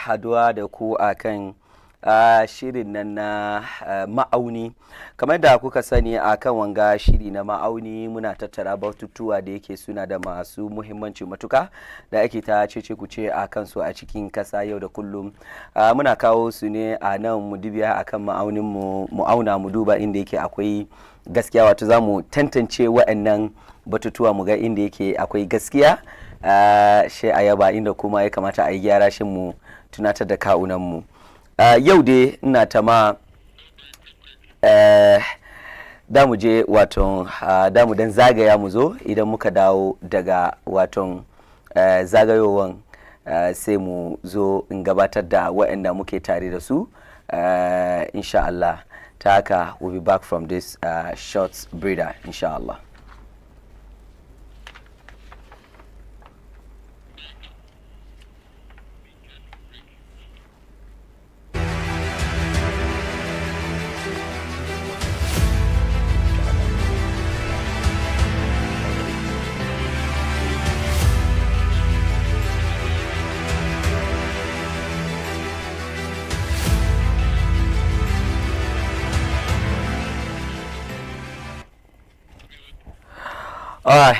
haduwa da ku akan shirin nan na ma'auni. Kamar da kuka sani akan wanga shiri na ma'auni muna tattara batutuwa da yake suna da masu muhimmanci matuka da ake ta cece kuce a kansu a cikin kasa yau da kullum. Muna kawo su ne a nan mu dubiya akan ma'aunin mu auna mu duba inda yake akwai gaskiya, wato za mu tantance wa'annan batutuwa mu ga inda yake akwai gaskiya shi a yaba, inda kuma ya kamata a yi gyara shi mu tunatar da kawunan mu. Yau dai ina ta ma da mu je waton da mu dan zagaya mu zo, idan muka dawo daga waton zagayowan sai mu zo in gabatar da waɗanda muke tare da su insha Allah. Ta haka we'll be back from this short breather insha Allah.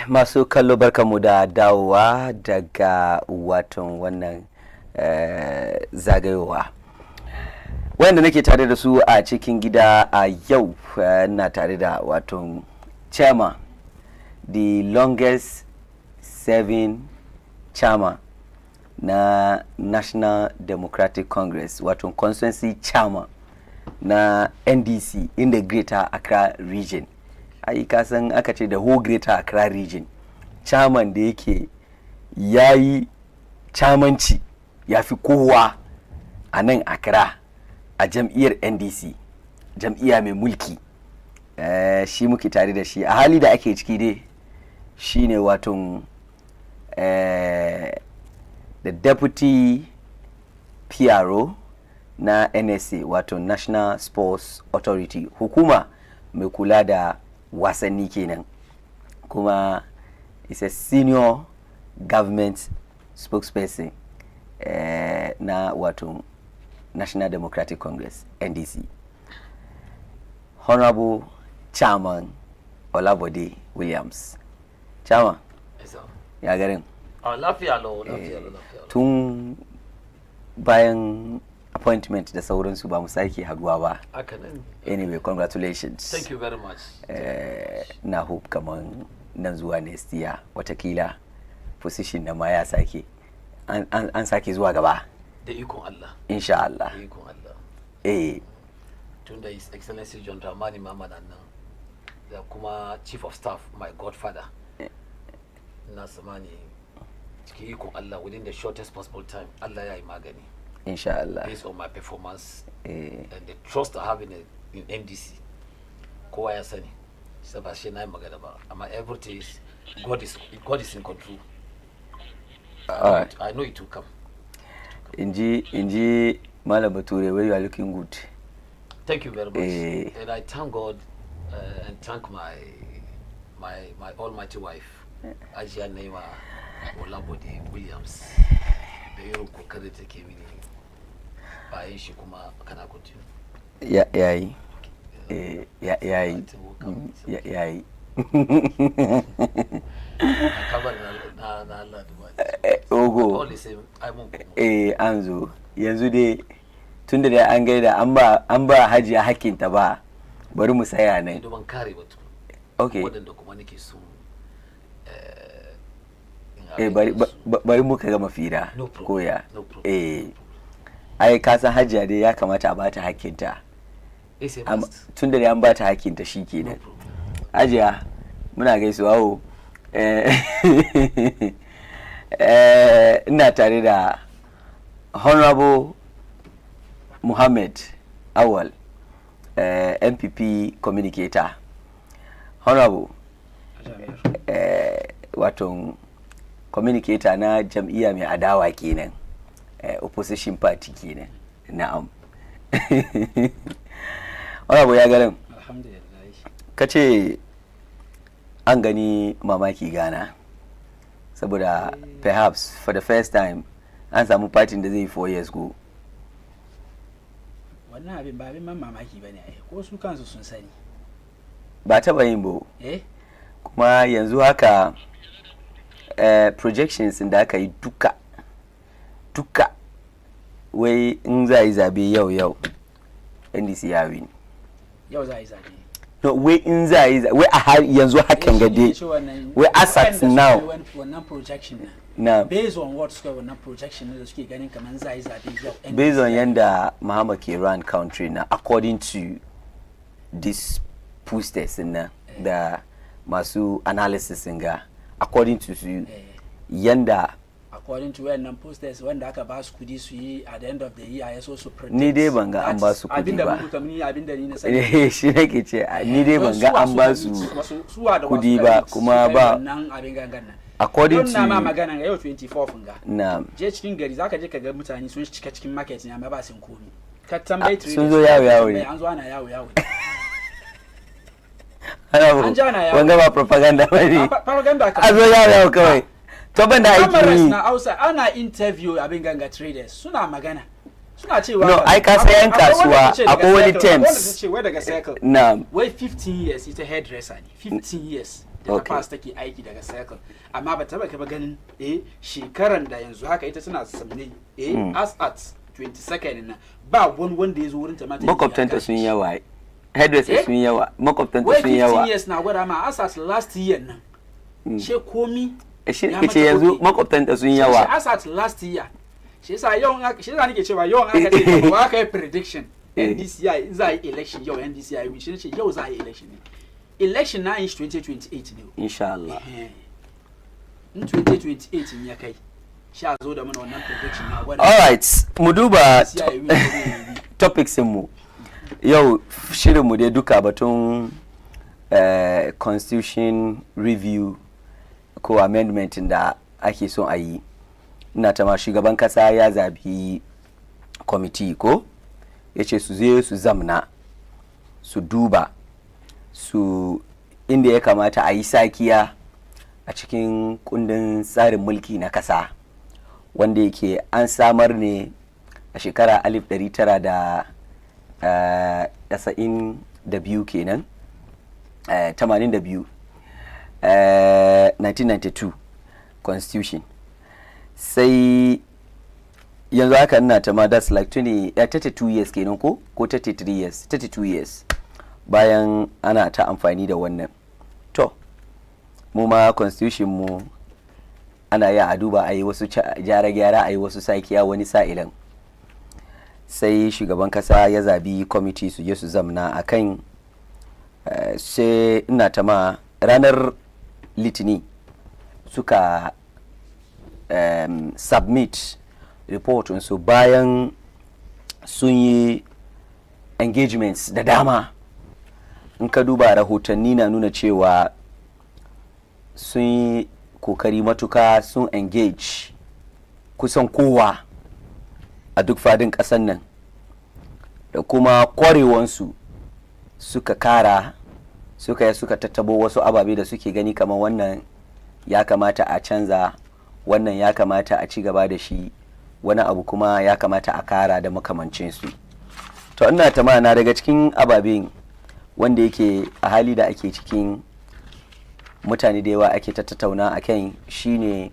Masu kallo barkamu da dawowa daga watan wannan zagayowa. Wanda nake tare da su a cikin gida a yau na tare da watan chairman, the longest serving chairman na National Democratic Congress, watan constituency chairman na NDC in the Greater Accra region. Ai kasan aka ce da whole Greater Accra region, chairman da yake yayi chairmanci ya fi kowa a nan Accra a jam'iyyar NDC, jam'iyya mai mulki. Shi muke tare da shi a hali da ake ciki dai shine waton the deputy PRO na NSA, wato National Sports Authority, hukuma mai kula da wasanni kenan, kuma is a senior government spokesperson na wato National Democratic Congress NDC. Honorable Chairman Olabode Williams. Chairman, ya garin? Lafiya lau. Tun bayan appointment da sauransu ba mu sake haduwa ba. Anyway, congratulations. Thank you very much. Na hope kaman nan zuwa next year watakila position na ma ya sake an sake zuwa gaba da ikon Allah, insha Allah. da ikon Allah. Tunda His Excellency John Dramani Mahmad nan da kuma Chief of Staff, my godfather, na samani cikin ikon Allah within the shortest possible time Allah ya yi magani insha Allah, based on my performance and the trust I have in NDC. Kowa ya sani saboda shi na yi magana ba, amma everything is God is in control. I know it will come. Inji Malam Bature, where you are looking good. Thank you very much. And I thank God and thank my almighty wife, Ajia Neema Olabode Williams. Da yau kokari take mini bayan shi kuma kana continue. Yayi. Yayi. Ogo. Anzo. Yanzu dai tunda da an gaida an ba Hajiya hakkinta ba, bari mu saya nan. Ban kare ba tu. Okay. Wadanda kuma nake so bari muka gama fira koya. No problem. Ai ka san Hajiya dai ya kamata a bata hakkinta. Tunda da an bata hakkinta shikenan. Hajiya muna gaisuwa o. Ina tare da Honorable Muhammad Awal, MPP communicator. Honorable, wato communicator na jam'iyya mai adawa kenan, opposition party kenan. Na'am. Honorable ya garin? Alhamdulillah. Kace an gani mamaki Ghana saboda perhaps for the first time an samu party da zai 4 years ko wannan abin ba abin mamaki bane ai ko su kansu sun sani ba taba yin bo kuma yanzu haka projections da aka yi duka wai in za yi zabe yau NDC ya win yau za yi zabe no wai in za yi wai a har yanzu hakan gade wai assets now wannan projection na based on what suka wannan projection da suke ganin kaman za yi zabe yau based on yanda Muhammad ke run country na according to this posters na da masu analysis ga according to su yanda according to wannan posters wanda aka ba su kudi su yi at the end of the year ya so su predict ni dai ban ga an ba su kudi ba abinda ni na sani shi nake ce ni dai ban ga an ba su kudi ba kuma ba nan abin gangan nan according to na ma magana ga yau 24 funga na je cikin gari zaka je ka ga mutane sun cika cikin market ne amma ba sun komi ka tambayi sun zo yawo ne an zo ana yawo wanga ba propaganda ba ne propaganda ka a zo yawo kawai to ban da aiki na outside ana interview abin ganga traders suna magana suna cewa no ai ka sayan kasuwa akwai wani terms wai daga circle na wai 15 years ita hairdresser ne 15 years da ta fast take aiki daga circle amma ba ta baka ba ganin shekaran da yanzu haka ita tana samne as at 22nd na ba wanda ya zo wurin ta mata makwabtanta sun yawa hairdresser sun yawa makwabtanta sun yawa 15 years na gwada ma as at last year nan she komi ce yanzu makwabtanta sun yawa as at last year shi yasa nake cewa yawan aka ce ba ka yi prediction NDCI za a yi election yau NDCI win shi ce yau za a yi election ne election na yin 2028 ne insha Allah in 2028 ya kai sha zo da mana wannan prediction na gwada alright mu duba topics mu yau shirin mu dai duka batun constitution review ko amendment da ake son a yi ina ta ma shugaban kasa ya zabi committee ko ya ce su zai su zamna su duba su inda ya kamata a yi sakiya a cikin kundin tsarin mulki na kasa wanda yake an samar ne a shekara 1992 kenan 82 1992 constitution sai yanzu haka ina ta ma that's like 32 years kenan ko 33 years 32 years bayan ana ta amfani da wannan to mu ma constitution mu ana yi a duba a yi wasu gyara a yi wasu sakiya wani sa'ilan sai shugaban kasa ya zabi kwamiti su je su zamna a kan sai ina ta ma ranar litini suka submit report su bayan sun yi engagements da dama in ka duba rahotanni na nuna cewa sun yi kokari matuka sun engage kusan kowa a duk fadin ƙasar nan da kuma kwarewansu suka kara suka tattabo wasu ababe da suke gani kamar wannan ya kamata a canza wannan ya kamata a ci gaba da shi wani abu kuma ya kamata a kara da makamancinsu to ina na daga cikin ababen wanda yake a hali da ake cikin mutane da yawa ake tattauna a kan shine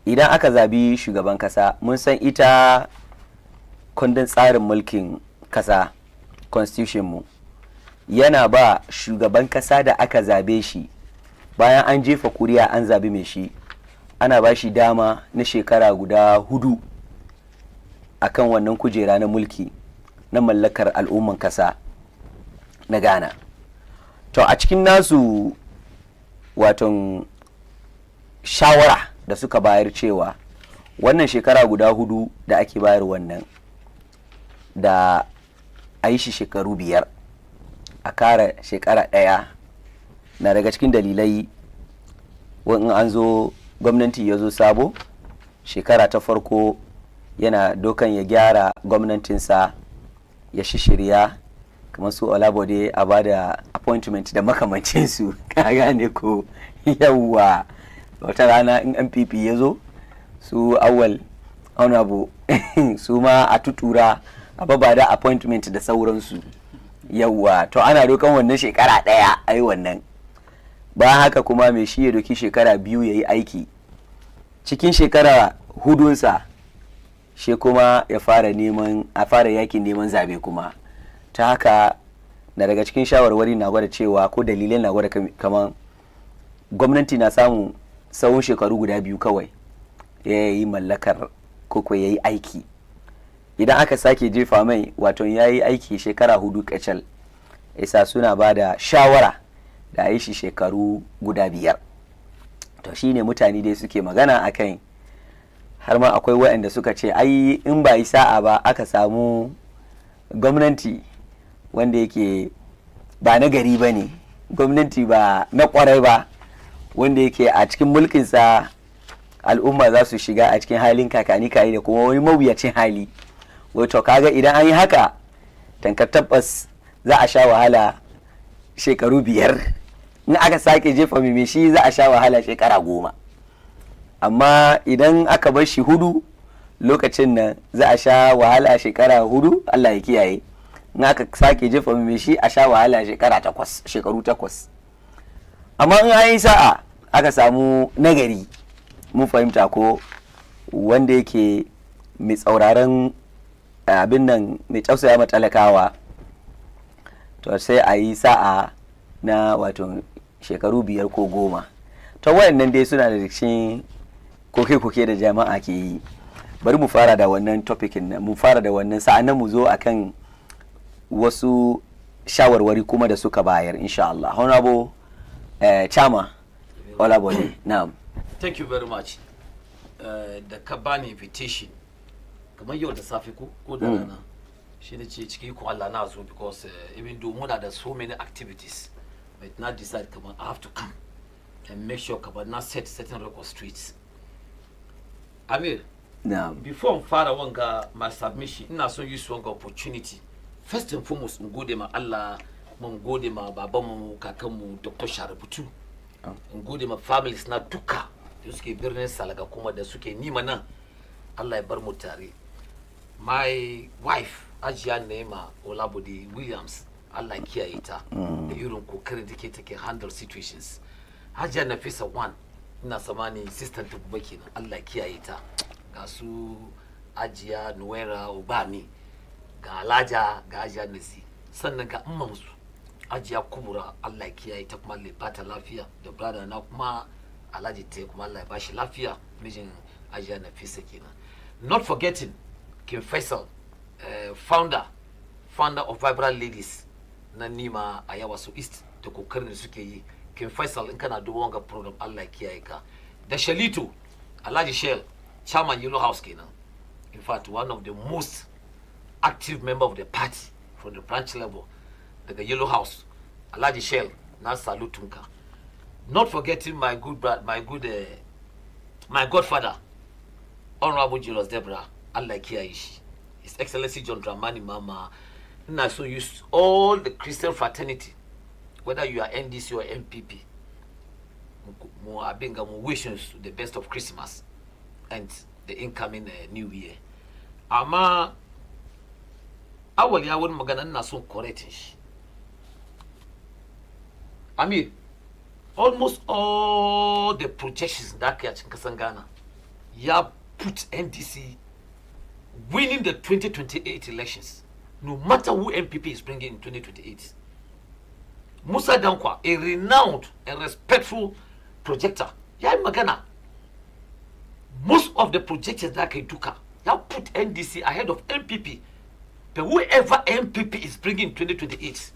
idan aka zabi shugaban kasa mun san ita kundin tsarin mulkin kasa constitution mu yana ba shugaban kasa da aka zabe shi bayan an jefa kuri'a an zabi mai shi ana ba shi dama na shekara guda 4 akan wannan kujera na mulki na mallakar al'umman kasa na Ghana to a cikin nasu waton shawara da suka bayar cewa wannan shekara guda 4 da ake bayar wannan da a yi shi shekaru 5 a kara shekara 1 na daga cikin dalilai in an zo gwamnati ya zo sabo shekara ta farko yana dokan ya gyara gwamnatinsa ya shishirya kamar su Olabode a bada appointment da makamancinsu ka gane ko yawwa wata rana in MPP ya zo su awal honorable su ma a tutura a babada appointment da sauransu. Yawwa to ana dokan wannan shekara ɗaya ai wannan. Ba haka kuma mai shi ya doki shekara 2 ya yi aiki. Cikin shekara hudunsa shi kuma ya fara yakin neman zabe kuma. Ta haka na daga cikin shawarwari na gwada cewa ko dalilai na gwada kamar gwamnati na samun tsawon shekaru guda 2 kawai ya yi mallakar koko ya yi aiki. Idan aka sake jefa mai wato ya yi aiki shekara 4 kacal, isa suna ba da shawara da a yi shi shekaru guda 5. To shi ne mutane dai suke magana a kan, har ma akwai waɗanda suka ce ai in ba yi sa'a ba aka samu gwamnati wanda yake ba na gari ba ne, gwamnati ba na kwarai ba, wanda yake a cikin mulkinsa al'umma za su shiga a cikin halin kakani kayi da kuma wani mawuyacin hali. Wato kaga idan an yi haka tankar tabbas za a sha wahala shekaru 5. In aka sake jefa mai shi za a sha wahala shekara 10. Amma idan aka bar shi 4 lokacin nan za a sha wahala shekara 4, Allah ya kiyaye. In aka sake jefa mai shi a sha wahala shekaru 8. Amma in an yi sa'a aka samu nagari, mun fahimta ko, wanda yake mai tsauraran abin nan, mai tausaya matalakawa, to sai a yi sa'a na wato shekaru 5 ko 10. To wayannan dai suna da cikin koke-koke da jama'a ke yi. Bari mu fara da wannan topikin nan, mu fara da wannan sa'annan mu zo akan wasu shawarwari kuma da suka bayar insha Allah. Honorable Chama Olabode, na'am. Thank you very much. Da ka bani invitation kamar yau da safe ko da rana, shi ne ce ciki ko Allah na zo, because even though muna da so many activities, but now decide kamar I have to come and make sure kamar na set certain record straight. Amir, before fara wanga my submission, ina son use wanga opportunity first and foremost in gode ma Allah, mun gode ma babanmu, kakanmu Dr. Sharabutu, in gode ma families na duka da suke birnin Salaga kuma da suke nima nan. Allah ya bar mu tare. My wife Ajiya Nema Olabode Williams, Allah kiyaye ta da irin kokarin da take handle situations. Hajiya Nafisa 1, ina samani assistant ta kuma kenan, Allah kiyaye ta. Ga su Ajiya Nuwera Obami, ga Alaja, ga Ajiya Nasi, sannan ga amman su Ajiya Kubura, Allah kiyaye ta kuma Allah ba ta lafiya, da brother na kuma Alhaji ta kuma Allah ya bashi lafiya, mijin Ajiya Nafisa kenan. Not forgetting King Faisal, founder of Vibrant Ladies na Nima a Yawasu East, da kokarin da suke yi. King Faisal in kana duba wanga program, Allah ya kiyaye ka. Da Shalito Alhaji Shell, chairman Yellow House kenan. In fact, one of the most active member of the party from the branch level, daga Yellow House, Alhaji Shell, na salutunka. Not forgetting my godfather, Honorable Julius Debra, Allah kiyaye shi. His Excellency John Dramani Mama. And I so use all the Christian fraternity, whether you are NDC or MPP. Mo wishes the best of Christmas and the incoming New Year. Ama awali awon magana na so correct shi. Amir, almost all the projections that ke a cikin kasan Ghana ya put NDC winning the 2028 elections, no matter who MPP is bringing in 2028. Musa Dankwa, a renowned and respectful projector, ya magana. Most of the projectors that can do, ya put NDC ahead of MPP. But whoever MPP is bringing in 2028,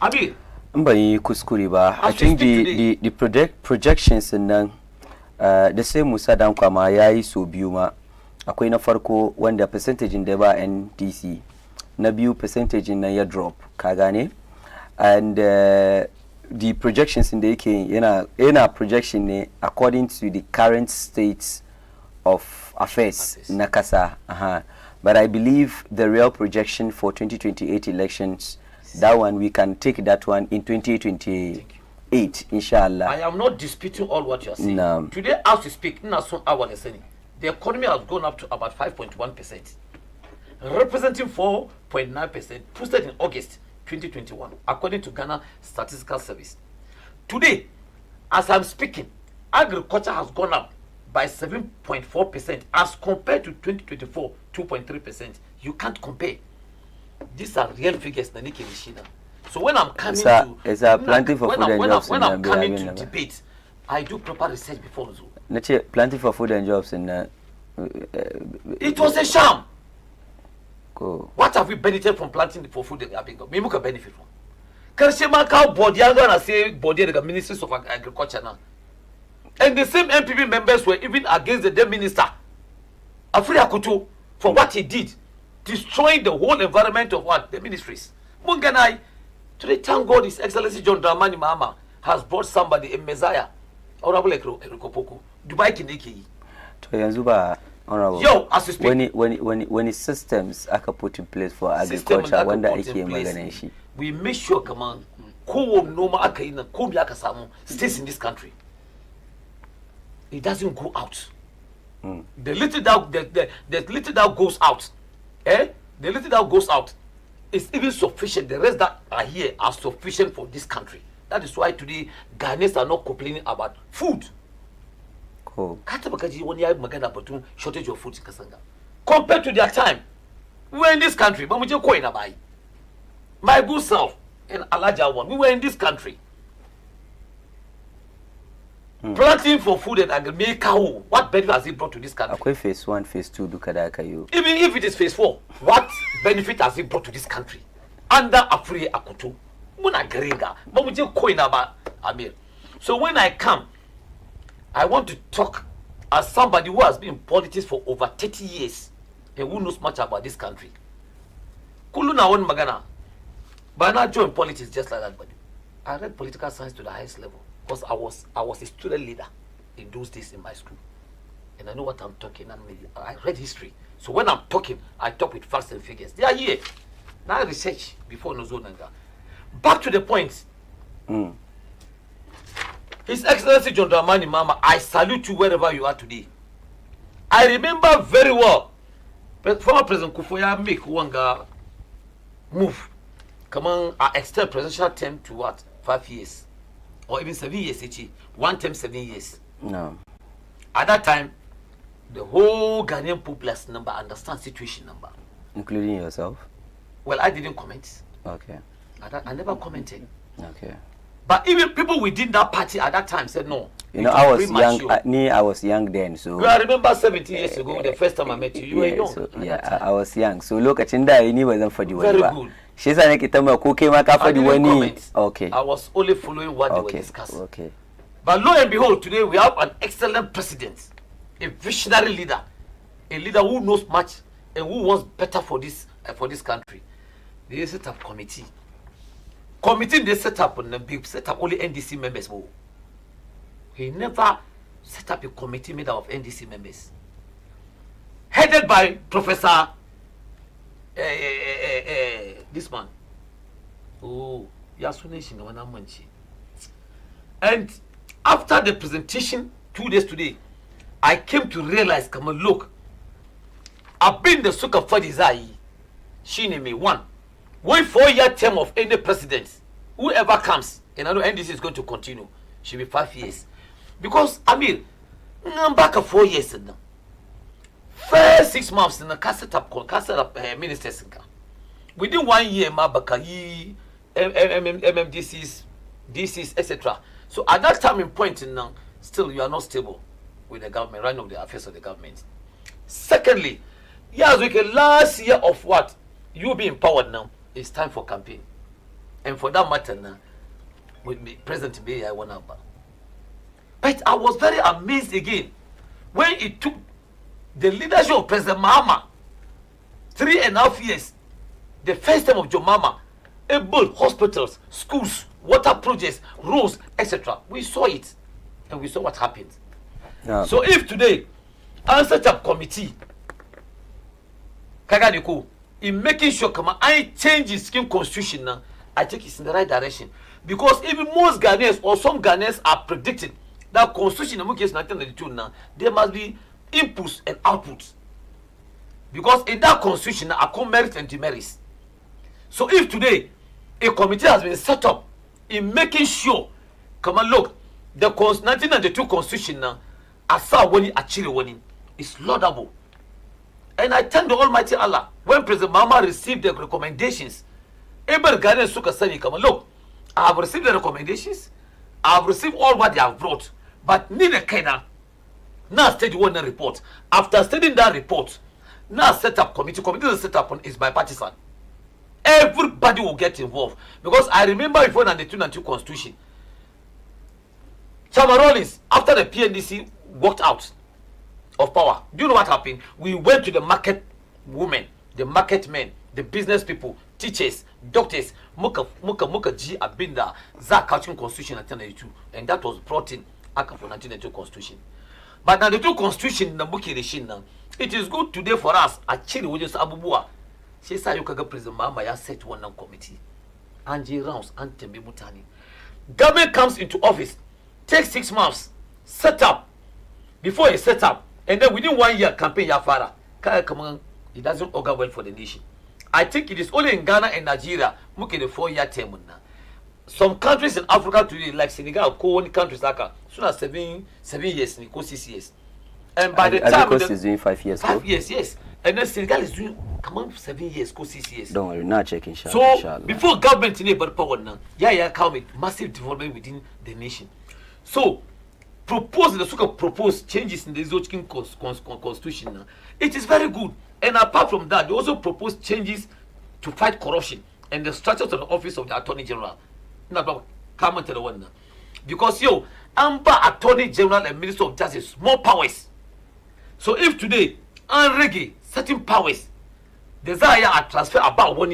I mean, I think the projections and da sai Musa Dankwa ma yayi so biyu ma. Akwai na farko wanda percentage da ba NDC, na biyu percentage na ya drop, ka gane. And the projections in da yake yana projection ne according to the current state of affairs na kasa. But I believe the real projection for 2028 elections, that one we can take that one in 2028, inshallah. I am not disputing all what you are saying. No. Today, as we speak, not so hour listening. the economy has gone up to about 5.1%, representing 4.9%, posted in August 2021, according to Ghana Statistical Service. Today, as I'm speaking, agriculture has gone up by 7.4% as compared to 2024, 2.3%. You can't compare. These are real figures, Naniki Mishina. So when I'm coming plenty for food and jobs when I'm coming to debate, I do proper research before. Plenty for food and jobs in it was a sham. Cool. What have we benefited from planting for food and agriculture? We can benefit from. Karishema cow body, I'm gonna say body the ministers of agriculture now. And the same MPP members were even against the then minister, Afri Akutu, for what he did, destroying the whole environment of what? The ministries. Munganai, today, thank God, His Excellency John Dramani Mahama has brought somebody, a Messiah, Honorable Ekopoku, Dubai Kindiki. Honorable. Yo, as you speak, when the systems are put in place for agriculture, when we make sure, come on, stays in this country. It doesn't go out. The little that goes out, the little that goes out is even sufficient. The rest that are here are sufficient for this country. That is why today Ghanaians are not complaining about food. Cool. Shortage of food in Kasanga. Compared to their time, we were in this country. My good self and Alaja one, we were in this country. Planting for food and agriculture, what benefit has it brought to this country? Okay, phase 1, phase 2, even if it is phase 4, what benefit has it brought to this country? Under Afri Akutu, Muna Geringa, Mamuje Koinaba Amir. So when I come, I want to talk as somebody who has been in politics for over 30 years and who knows much about this country. Kuluna won Magana, but I joined politics just like that. But I read political science to the highest level. Because I was a student leader in those days in my school. And I know what I'm talking. And I read history. So when I'm talking, I talk with facts and figures. They are here. Now I research before Nozonanga. Back to the point. His Excellency John Dramani Mahama, I salute you wherever you are today. I remember very well, former President Kufuor make one move. Come on, I extend presidential term to what? 5 years. Or even 7 years, one term 7 years. No. At that time, the whole Ghanaian populace number understand situation number. Including yourself? Well, I didn't comment. Okay. I never commented. Okay. But even people within that party at that time said no. You know, I was young. I was young then, so. I remember 17 years ago, the first time I met you. You were young. So, I was young. So look at Chinda, you wasn't for the very good. She's an okay. I was only following what they were discussing. Okay. But lo and behold, today we have an excellent president, a visionary leader, a leader who knows much and who wants better for this country. They set up committee. Committee they set up only NDC members. He never set up a committee made up of NDC members. Headed by Professor this man. Oh, and after the presentation 2 days today, I came to realize, come on, look, I've been the sucker for desire. She named me one 4-year term of any president, whoever comes, and I know NDC is going to continue, should be 5 years. Because Amir, I'm back at 4 years now. First 6 months in the cassette up ministers. Within 1 year, Mabaka, MMDCs, DCs, etc. So at that time in point in now, still you are not stable with the government, right now the affairs of the government. Secondly, yes, we can last year of what you be empowered now, it's time for campaign. And for that matter now, with me, President May I won out. But I was very amazed again when it took the leadership of President Mahama 3.5 years, the first time of John Mahama, able hospitals, schools, water projects, roads, etc. We saw it and we saw what happened. Yeah. So if today I set up committee Kaganiko in making sure I change the scheme constitution now, I think it's in the right direction. Because even most Ghanaians or some Ghanaians are predicting that constitution in 1992 now, there must be inputs and outputs. Because in that constitution, I call merit and demerits. So if today a committee has been set up in making sure, come on, look, the 1992 constitution now, asa wani achiri wani, is laudable. And I thank the Almighty Allah when President Mahama received the recommendations. Every Ghanaian suka sani, come on, look, I have received the recommendations, I have received all what they have brought, but need a kind now study one report. After studying that report, now set up committee. Committee is set up is bipartisan. Everybody will get involved because I remember before the 1992 constitution, Chairman Rawlings, after the PNDC walked out of power, do you know what happened? We went to the market women, the market men, the business people, teachers, doctors, muka G Abinda, Zak Cultural Constitution 1992, and that was brought in after 1992 constitution. But now the two constitution in the Muki now, it is good today for us. Actually, we just Abubua. She said you can get President Mahama ya set one committee. Angie Rounds and Tembe Mutani. Government comes into office, takes 6 months, set up. Before he set up, and then within 1 year campaign Yafara. Come on, it doesn't augur well for the nation. I think it is only in Ghana and Nigeria, Muki the 4-year term now. Some countries in Africa today, like Senegal, countries like soon as 7 years, 6 years. And by the time is doing 5 years. 5 years, yes. And then Senegal is doing 7 years, 6 years. Don't worry, not checking. So before government in a power now, come with massive development within the nation. So the Suka proposed changes in the Zochikin constitution now. It is very good. And apart from that, they also proposed changes to fight corruption and the structures of the office of the Attorney General. Not comment to the one now. Because Amber Attorney General and Minister of Justice more powers. So if today unreggae certain powers desire a transfer about one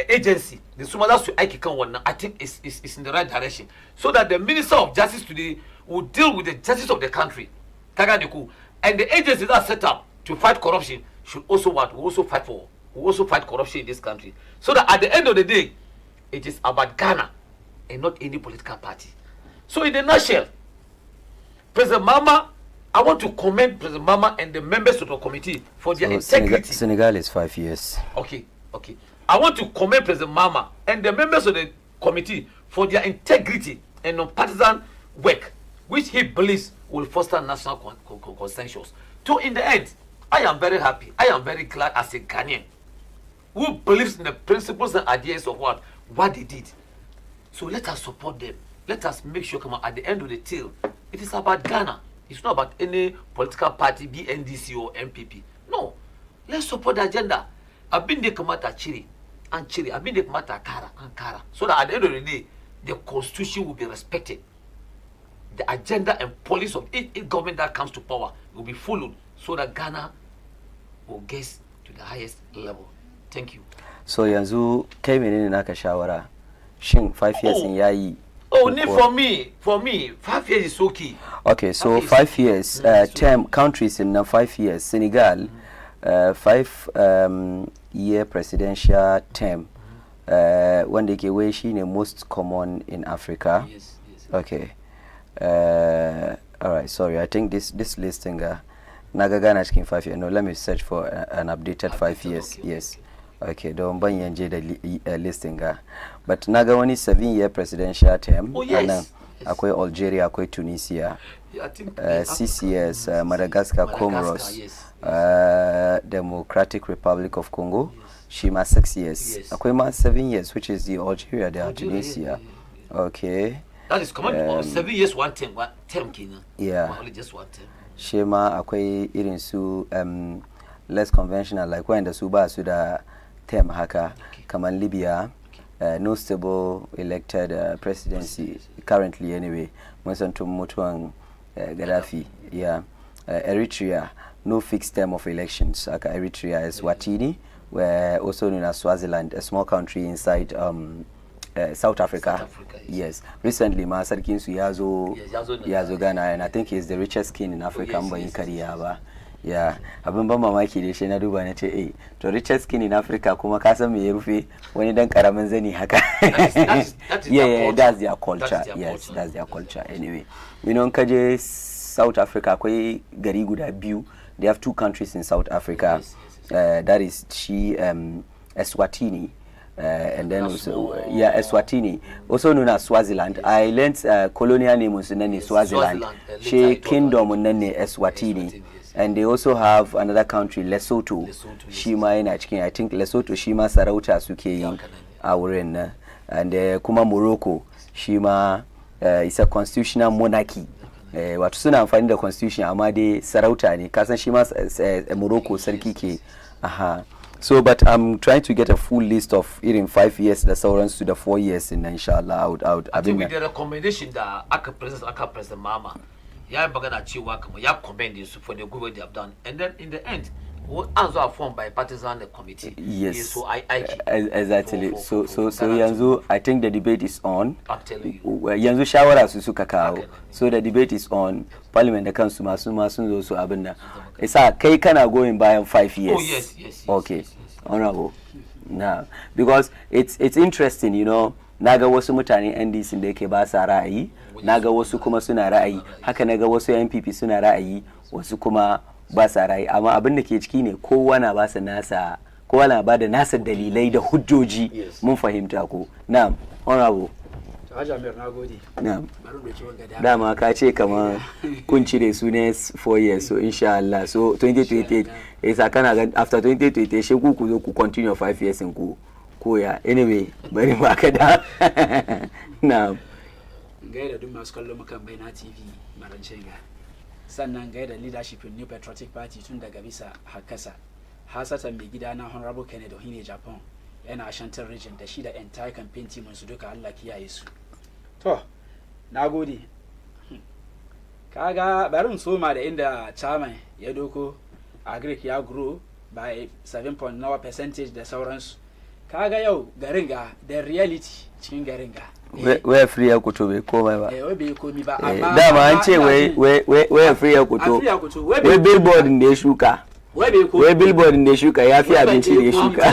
agency, the Sumadas to Aikikan one, I think is in the right direction. So that the Minister of Justice today will deal with the justice of the country. Taganiku. And the agencies that are set up to fight corruption should also what? We also fight corruption in this country. So that at the end of the day, it is about Ghana and not any political party. So in a nutshell, President Mahama, I want to commend President Mahama and the members of the committee for their integrity. Senegal is 5 years. Okay. I want to commend President Mahama and the members of the committee for their integrity and non-partisan work, which he believes will foster national consensus. So in the end, I am very happy. I am very glad as a Ghanaian who believes in the principles and ideas of what they did. So let us support them. Let us make sure, come on, at the end of the tale, it is about Ghana. It's not about any political party, BNDC or MPP. No. Let's support the agenda. I've been there come out Chiri and Chiri. I've been there come out Kara. So that at the end of the day, the constitution will be respected. The agenda and policy of each government that comes to power will be followed so that Ghana will get to the highest level. Thank you. So yanzu kai menene naka shawara? Shin 5 years in yayi? Oh, for me, 5 years is okay. Okay, so 5 years, term countries in 5 years. Senegal, 5-year presidential term. When they get away, she the most common in Africa. Yes. Okay. All right. Sorry, I think this listing. Nagagana asking 5 years. No, let me search for an updated 5 years. Okay. Yes. Okay, don't buy the listing. But naga wani 7-year presidential term. Oh yes. Akwe Algeria, akwe Tunisia, I think CCS, Madagascar, Comoros, yes. Democratic Republic of Congo, yes. Shima 6 years. Yes. Akwema 7 years, which is the Algeria, the Tunisia. Yeah. Okay. That is common. 7 years, one term, Kenya. Yeah. Only just one term. Shema akwe irinsu less conventional, like when the Suba Suda term haka, Kaman Libya. No stable elected presidency currently anyway. Monsanto Mutuang Gaddafi, yeah. Eritrea, no fixed term of elections. Eritrea is Watini, where also known as Swaziland, a small country inside South Africa. Yes. Recently, Masarkin Yazo Ghana, and I think he's the richest king in Africa. Yes. Yeah, abin ban mamaki da shi na duba na ce to richest skin in Africa kuma ka san me ya rufe wani dan karamin zani haka. That is yeah, that's their culture. Yes, that's their culture anyway. You know kaje South Africa akwai gari guda biyu. They have 2 countries in South Africa. That is Eswatini. And then also, Eswatini, also known as Swaziland. I learned colonial name was in Swaziland. She kingdom in Eswatini. And they also have another country, Lesotho. Shima in I think Lesotho, Shima Sarauta Suke Auren. And Kuma Morocco, Shima is a constitutional monarchy. Watu suna amfani da constitution amma dai sarauta ne kasan shi ma Morocco sarki ke. Aha. So, but I'm trying to get a full list of even 5 years, the sauransu to the 4 years, and inshallah, I think with the recommendation that aka president Mama, ya bagana cewa kamar ya commend su for the good work they have done, and then in the end, answer are formed by partisan committee. Yes. So I exactly. So yanzu, I think the debate is on. I'm telling you. Yanzu shawara su suka kawo. So the debate is on. Parliament da kansu masu zo su abin nan. Isa kai kana going by 5 years. Oh yes. Okay. Honorable. Now, because it's interesting, you know, naga wasu mutane NDC da yake ba sa ra'ayi, naga wasu kuma suna ra'ayi, haka naga wasu NPP suna ra'ayi, wasu kuma ba sa ra'ayi, amma abin da ke ciki ne kowa na ba sa nasa, kowa na ba da nasa dalilai da hujjoji. Mun fahimta ko. Na'am, honorable. Ameer, na gode. Na'am. Dama ka ce kamar kun cire su ne 4 years, so inshallah, so 2028 isa kana ga after 2028 she ku zo ku continue 5 years in ku koya. Anyway, bari ma ka da. Na'am. Gaida duk masu kallon mukan Baina TV marancin ga. Sannan gaida leadership in New Patriotic Party tun daga bisa hakasa. Hasatan mai gida na Honorable Kennedy Ohine Japan yana Ashanti region da shi da entire campaign team su duka Allah kiyaye su. To, nagode. Kaga barin soma da inda chairman ya doko agric ya grow by 7.9% da sauransu. Kaga yau garin ga the reality cikin garin ga. Where free ya kuto bai komai ba. Wai bai komi ba amma dama an ce wai free ya kuto. Wai billboard da ya shuka. Wai billboard da ya shuka ya fi abinci da ya shuka.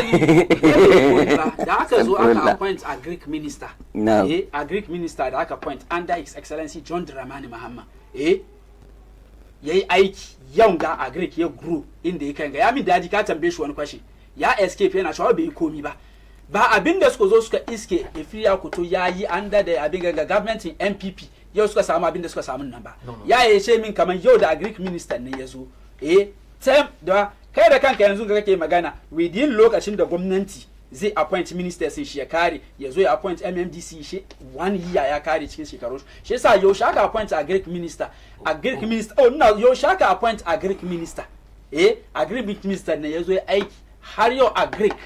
Da aka zo aka appoint a Greek minister. A Greek minister da aka appoint under His Excellency John Dramani Mahama. Yayi aiki yau ga a Greek ya grow inda yake ga ya min daji ka tambaye shi wani kwashi. Ya escape yana cewa bai komi ba. Ba abin da suka zo suka iske Ifriya Kuto yayi under da abin ga government in NPP. Yau suka samu abin da suka samu nan ba. Ya yace min kaman yau da Greek minister ne yazo. Tem da kai da kanka yanzu ga kake magana within lokacin da gwamnati zai appoint ministers shi ya kare yazo ya appoint MMDC shi 1 year ya kare cikin shekaru shi yasa yau shaka appoint a Greek minister yau shaka appoint a Greek minister a Greek minister ne yazo ya aiki har yau a Greek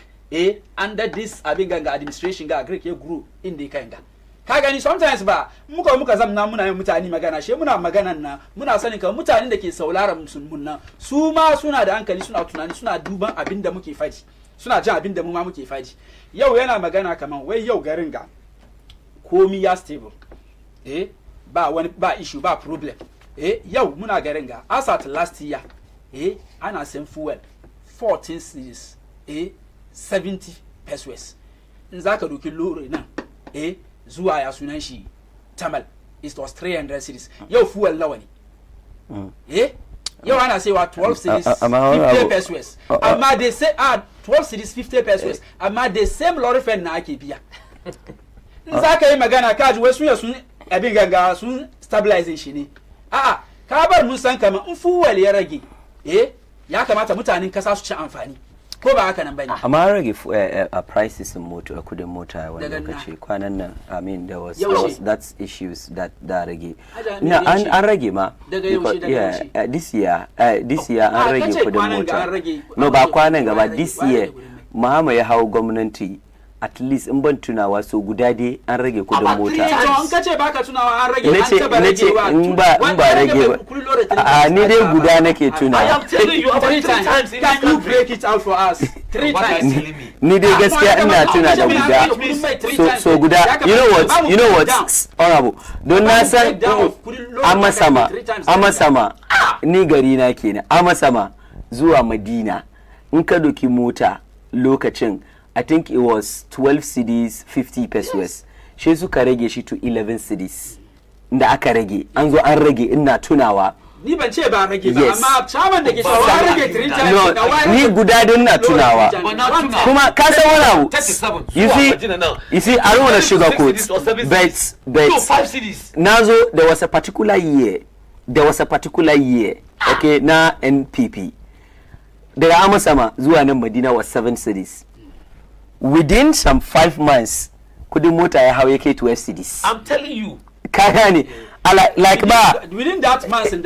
under this abin ganga administration ga Greek ya grow inda ya kanga ka gani sometimes ba muka zamna muna yin mutane magana she muna maganan na muna sanin kan mutanen da ke sauraron musulmun nan su ma suna da hankali suna tunani suna duban abin da muke faɗi suna jin abin da mu ma muke faɗi yau yana magana kaman wai yau garin ga komi ya stable ba wani ba issue ba problem yau muna garin ga as at last year ana sen fuel 14 cedis 70 pesos in zaka doki lori nan zuwa ya sunan shi Tamal it was 300 cedis yau fuel nawa ne yau ana cewa 12 cedis 50 pesos amma they say 12 cedis 50 pesos amma the same lorry fare na ake biya in za ka yi magana kaji wasu ya sun abin ganga sun stabilizing shi ne ka bar mun san kamar in fuel ya rage ya kamata mutanen kasa su ci amfani ko ba haka nan bane amma an rage a prices in motor kudin mota wani lokaci kwanan nan I mean there was that's issues that rage na an rage ma this year an rage kudin mota no ba kwanan gaba this year Mahama ya hawo gwamnati at least in ban tunawa so guda dai an rage kudin mota an kace baka tunawa an rage an taba ragewa in ba rage ba ni dai guda nake tunawa I am telling you 3 times can you break it out for us 3 times ni dai gaskiya ina tuna da guda so guda you know what honorable don na san amasama ni gari na kenan amasama zuwa Madina in ka doki mota lokacin I think it was 12 cedis 50 pesos shi suka rage shi to 11 cedis inda aka rage an zo an rage ina tunawa ni ban ce ba rage ba amma chairman da ke cewa rage 3 times no ni guda din na tunawa kuma ka san wani abu you see I don't want to sugarcoat but nazo there was a particular year okay na NPP daga Amasama zuwa nan Madina was 7 cities within some 5 months kudin mota ya hawo yake 12 cities. I'm telling you ka gane like ba within that month and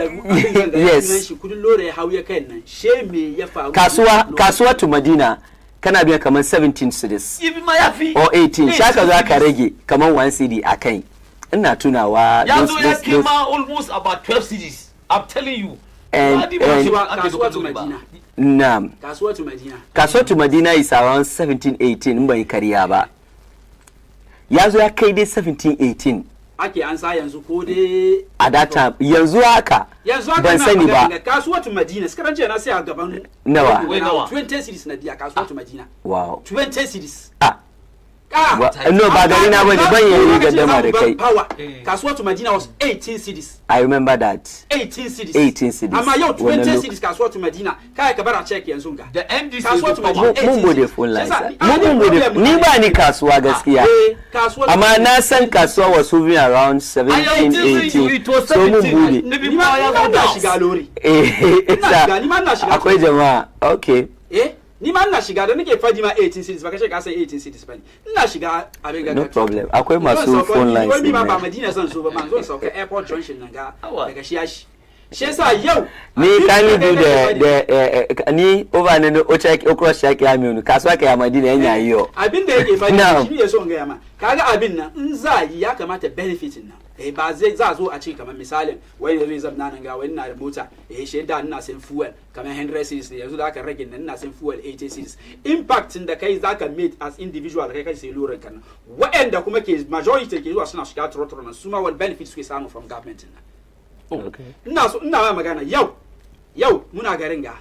yes kudin lore ya hawo yake nan she me ya faru kasuwa to Madina kana biya kaman 17 cities or 18 shaka za ka rage kaman 1 city akai ina tunawa yanzu ya kima almost about 12 cities. I'm telling you kasuwa to Madina Naam. Kasuwa to Madina is around 17-18 in bai kariya ba. Yazo ya kai dai 17-18. Ake an sa yanzu ko dai a that time yanzu haka ban sani ba. Kasuwa to Madina skarance na sai a gaban nawa 20 cities na dia kasuwa to Madina. Wow. 20 cities. No ba gari na bane ban yayi gaddama da kai. Kasuwa to Madina was 18 cities. I remember that. 18 cities. 18 cities. Amma yau 20 cities kasuwa to Madina. Kai ka bara check yanzu ga. The NDC kasuwa to Madina. Mun gode full line. Mun gode ni ba ni kasuwa gaskiya. Amma na san kasuwa was moving around 17-18. So mun gode. Ni ma ya shiga lori. Ni ma na shiga. Akwai jama'a. Okay. Ni ma ina shiga da nake fadi ma 18 cities baka ce ka san 18 cities bane ina shiga abin ga no problem akwai masu phone lines wani ma ba Madina san so ba man zo sauka airport junction nan ga daga shi yasa yau ni can you do the ni over ne o check o cross check ya mi kasuwa ka ya Madina yanya yiyo abin da yake fadi shi ne so ga ma kaga abin nan in za yi ya kamata benefitin nan ba zai za zo a ce kamar misalin wai da zai zabna nan ga wani na da mota shi da ina sin fuel kamar 100 cedis ne yanzu da aka rage nan ina sin fuel 80 cedis impact da kai zaka meet as individual kai sai loran kan wa'anda kuma ke majority ke zuwa suna shiga trotro nan su ma wani benefit suke samu from government nan okay ina ma magana yau muna garin ga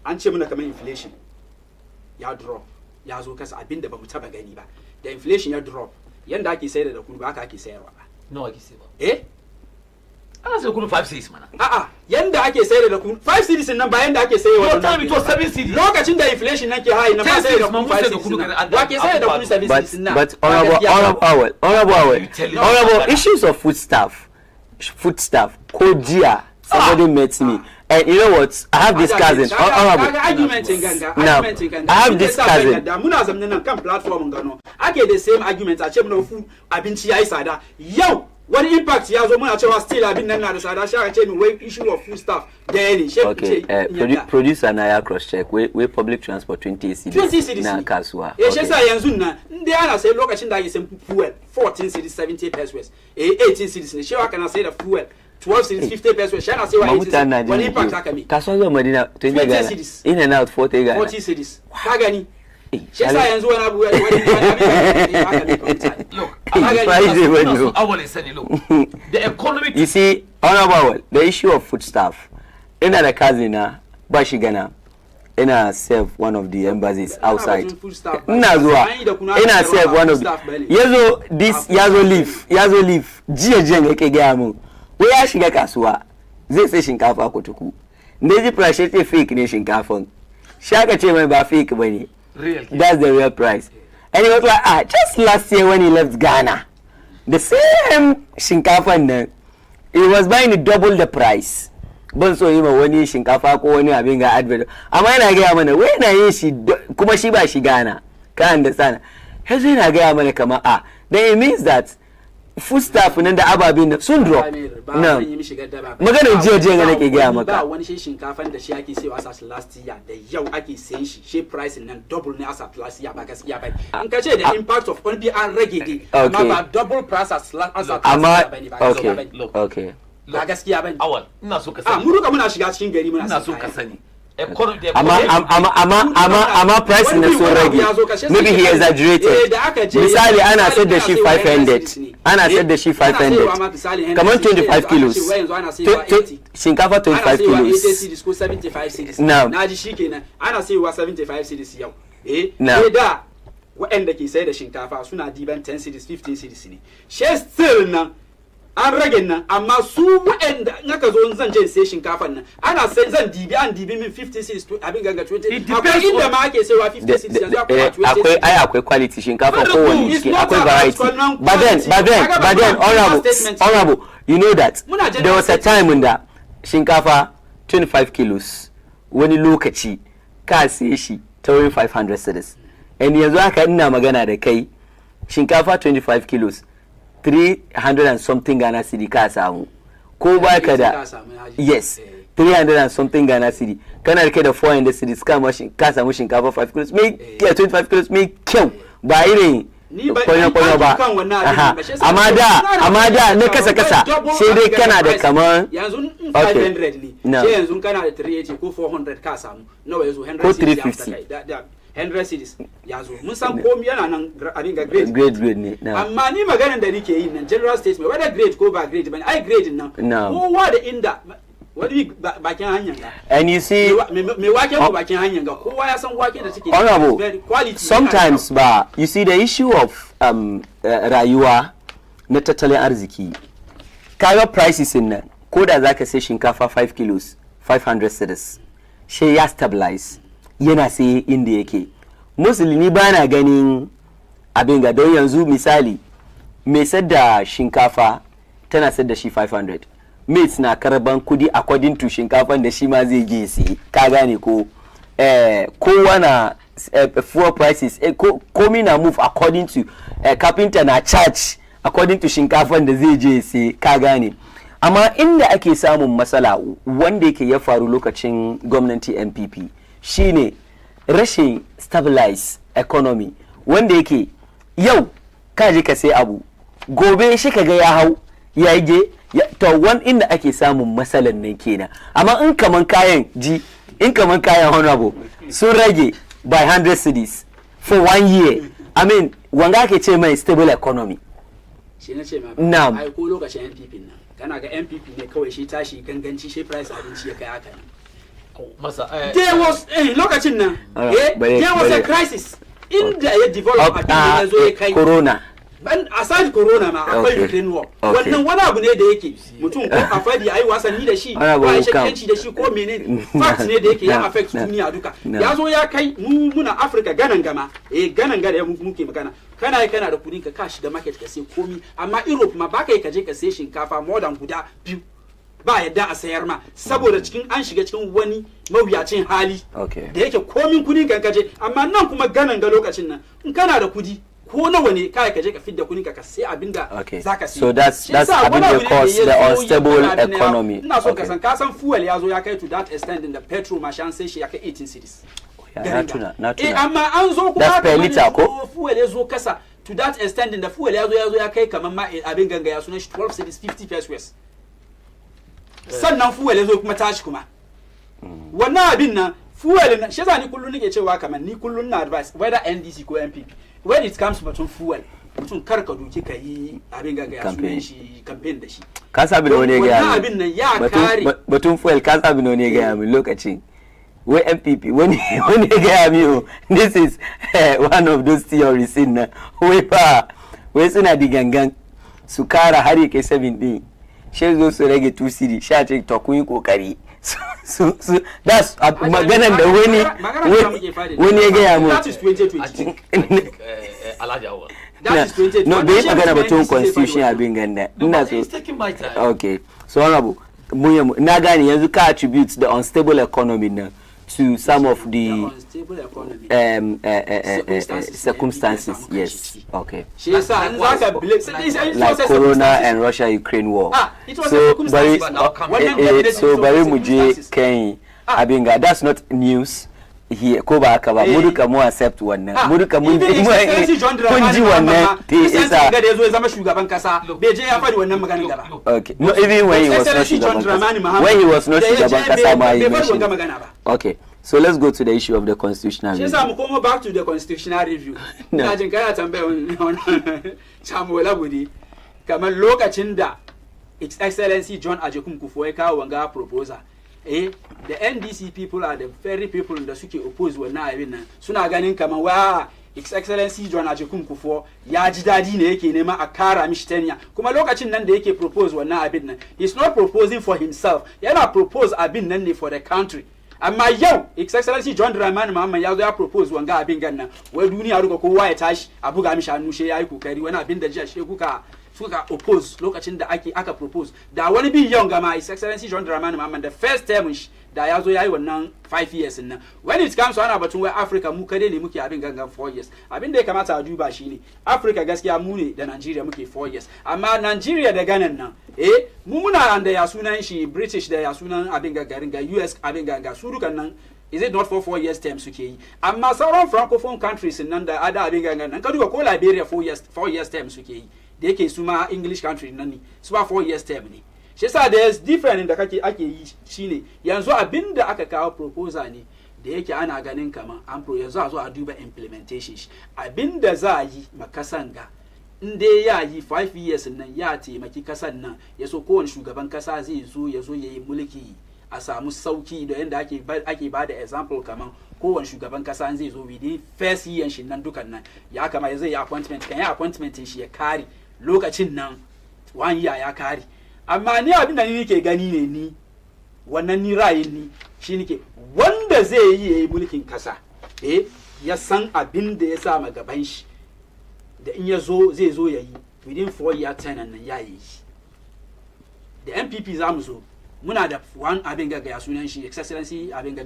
an ce muna kamar inflation ya drop ya zo kasa abinda bamu taba gani ba da inflation ya drop yanda ake sayar da kudu ba aka ake sayarwa ba no ake sayarwa ana sai kudu 5 cities mana yanda ake sayar da kudu 5 cities nan ba yanda ake sayarwa no time it was 7 cities lokacin da inflation nan ke high na ba sayar da kudu 5 cities ba ke sayar da kudu 7 cities nan but honorable issues of foodstuff ko jiya somebody met me and you know what I have this cousin honorable I have this cousin muna zamanin nan kan platform gano ake the same argument a ce muna food abinci yayi tsada yau wani impact ya zo muna cewa still abin nan na da tsada shi aka ce min wai issue of food stuff da ne she producer na ya cross check we public transport 20 cedis na kasuwa shi sa yanzu nan inda ana sai lokacin da ake sai fuel 14 cedis 70 pesos 18 cedis ne shi aka na sai da fuel 12 cities 50 pesos shana sai wa 80 wani impact haka mi kasuwa zuwa Madina 20 cities in and out 40 Ghana 40 cities ka gani shi yasa yanzu wani abu wani the economic you see honorable the issue of foodstuff ina da kazina ba shi gana ina serve one of the embassies outside ina zuwa ina serve one of yazo leave jiya yake ga mu wai ya shiga kasuwa zai sai shinkafa kutuku ne ji price ce fake ne shinkafan shaka ce mai ba fake bane that's the real price and he was like just last year when he left Ghana the same shinkafan nan he was buying double the price ban so yi ma wani shinkafa ko wani abin ga advert amma yana ga mana wai yana yin shi kuma shi ba shi Ghana ka understand yanzu yana ga mana kamar then it means that foodstuff nan da ababin sun drop na maganar jiya ga nake ga maka ba wani shinkafan da shi ake sayo as last year da yau ake sayin shi price nan double ne as last year ba gaskiya ba in ka ce da impact of only an rage dai amma ba double price as last year okay ba gaskiya bane awal ina so ka sani mu duka muna shiga cikin gari ina so ka sani amma price na sun rage maybe he exaggerated misali ana sayar da shi 500 ana sayar da shi 500 kamar 25 kilos shinkafa 25 kilos na ji shi kenan ana sayarwa 75 cedis yau da waɗanda ke sayar da shinkafa suna diban 10 cedis 15 cedis ne she still nan an rage nan amma su wa'anda naka zo zan je sai shinkafan nan ana sai zan dibi min 50 cents abin ganga 20 akwai inda ma ake saiwa 50 cents yanzu akwai quality shinkafa ko wani cikin akwai variety but then honorable you know that there was a time in da shinkafa 25 kilos wani lokaci ka sai shi ta wurin 500 cedis and yanzu haka ina magana da kai shinkafa 25 kilos 300 and something Ghana cedi ka samu ko ba ka da yes 300 and something Ghana cedi kana rike da 400 cedis ka samu shinkafa 5 kilos me 25 kilos me kyau ba irin kwanya ba amma da na kasa sai dai kana da kaman yanzu 500 ne sai yanzu kana da 380 ko 400 ka samu nawa yazo 100 ko 350 100 cities yazo mun san komai yana nan abin ga grade ne amma ni maganar da nake yi nan general statement whether grade ko ba grade bane ai grade nan kowa da inda wani bakin hanyar ga and you see me wake ko bakin hanyar ga kowa ya san wake da take quality sometimes ba you see the issue of rayuwa na tattalin arziki kaga prices in nan ko da zaka sai shinkafa 5 kilos 500 cedis she ya stabilize yana sai inda yake musulmi bana ganin abin ga don yanzu misali mai sadda shinkafa tana sadda shi 500 mates na karban kudi according to shinkafan da shi ma zai je sai ka gane ko kowa na fuel prices komi na move according to carpenter na charge according to shinkafan da zai je sai ka gane amma inda ake samun matsala wanda yake ya faru lokacin gwamnati NPP shine rashin stabilize economy wanda yake yau ka je ka sai abu gobe shi kaga ya hau ya je to wan inda ake samun matsalan nan kenan amma in kaman kayan honorable sun rage by 100 cedis for 1 year I mean wanga ke ce mai stable economy shi na ce ma ai ko lokacin NPP nan kana ga NPP ne kawai shi tashi ganganci shi price abinci ya kai haka masa there was lokacin nan there was a crisis inda ya develop abin da yazo ya kai corona aside corona ma akwai Ukraine war wannan wani abu ne da yake mutum ko a fadi ai wasanni da shi ba ya shakanci da shi ko menene fact ne da yake ya affect duniya duka yazo ya kai muna Africa ganan gama ganan ga da muke magana kana da kudin ka kashi da market ka sai komi amma Europe ma baka yi ka je ka sai shinkafa more than guda biyu ba yadda a sayar ma saboda cikin an shiga cikin wani mawuyacin hali da yake komin kudin kan kaje amma nan kuma ganan ga lokacin nan in kana da kudi ko nawa ne kai ka je ka fidda kudin ka sai abinda zaka sai so that's abin da cause the unstable economy ina so ka san fuel yazo ya kai to that extent in the petrol ma shan sai shi ya kai 18 cities na tuna amma an zo kuma that's per liter ko fuel yazo kasa to that extent in the fuel yazo ya kai kaman ma abin ganga ya sunan shi 12 cities 50 pesos sannan fuel yazo kuma tashi kuma wannan abin nan fuel na shi yasa ni kullun nake cewa kaman ni kullun na advice whether NDC ko MPP when it comes to fuel mutum kar ka duki ka yi abin ga ya sunan shi campaign da shi ka sabi ne ga abin nan ya kare batun fuel ka sabi ne ga min lokacin wai MPP wani ga mi this is one of those theories in na wai suna digangan su kara har yake 17 shi zo su rage 2 cedi sha ce to kun yi kokari that's maganan da wani ya gaya mu that is 2020 that is 2020 no bai magana batun constitution abin ganda ina so okay so honorable na gane yanzu ka attribute the unstable economy now to some of the circumstances yes okay like corona and Russia-Ukraine war so bari mu je kan abin ga that's not news here ko ba haka ba mu duka mu accept wannan mu duka mun ji wannan isa ga da yazo ya zama shugaban kasa bai je ya fadi wannan maganar da ba okay no even when he was not shugaban kasa when he was not shugaban kasa ma yi okay so let's go to the issue of the constitutional review. Shesa mu koma back to the constitutional review. Ina jin kana tambaya wannan Samuel Abudi kamar lokacin da His Excellency John Ajekum Kufuor ya kawo wanga proposal. The NDC people are the very people da suke oppose wannan abin nan. Suna ganin kamar His Excellency John Ajekun Kufuor ya ji dadi ne yake nema a kara mishi tenure kuma lokacin nan da yake propose wannan abin nan he's not proposing for himself yana propose abin nan ne for the country amma yau His Excellency John Dramani Mahama ya zo ya propose wanga abin gannan wai duniya ruka kowa ya tashi a buga mishi hannu she yayi kokari wani abin da jiya she suka oppose lokacin da aka propose da wani bi yau gama His Excellency John Dramani Mahama the first term da ya zo yayi wannan 5 years nan when it comes to ana batun wai Africa mu kade ne muke abin gangan 4 years abin da ya kamata a duba shine Africa gaskiya mu ne da Nigeria muke 4 years amma Nigeria da Ghana nan mu muna da ya sunan shi British da ya sunan abin garin ga US abin ganga su dukan nan is it not for 4 years term suke yi amma sauran francophone countries nan da ada abin gangan nan ka duba ko Liberia 4 years term suke yi da yake su ma English country nan ne su ba 4 years term ne shi yasa da different da ake yi shine yanzu abinda aka kawo proposal ne da yake ana ganin kaman an yanzu a zo a duba implementation shi abinda za a yi makasan ga in dai ya yi 5 years nan ya taimaki kasan nan ya so kowane shugaban kasa zai zo ya yi mulki a samu sauki da yanda ake ba da example kaman kowane shugaban kasa zai zo within first year shi nan dukan nan ya kama zai yi appointment kan ya appointment shi ya kare lokacin nan 1 year ya kare amma ni abin da ni nake gani ne ni wannan ni ra'ayin ni shi nake wanda zai yi mulkin kasa ya san abin da ya sa ma gaban shi da in ya zo zai zo ya yi within 4 year term nan ya yi da MPP za mu zo muna da one abin ga ya sunan shi Excellency abin ga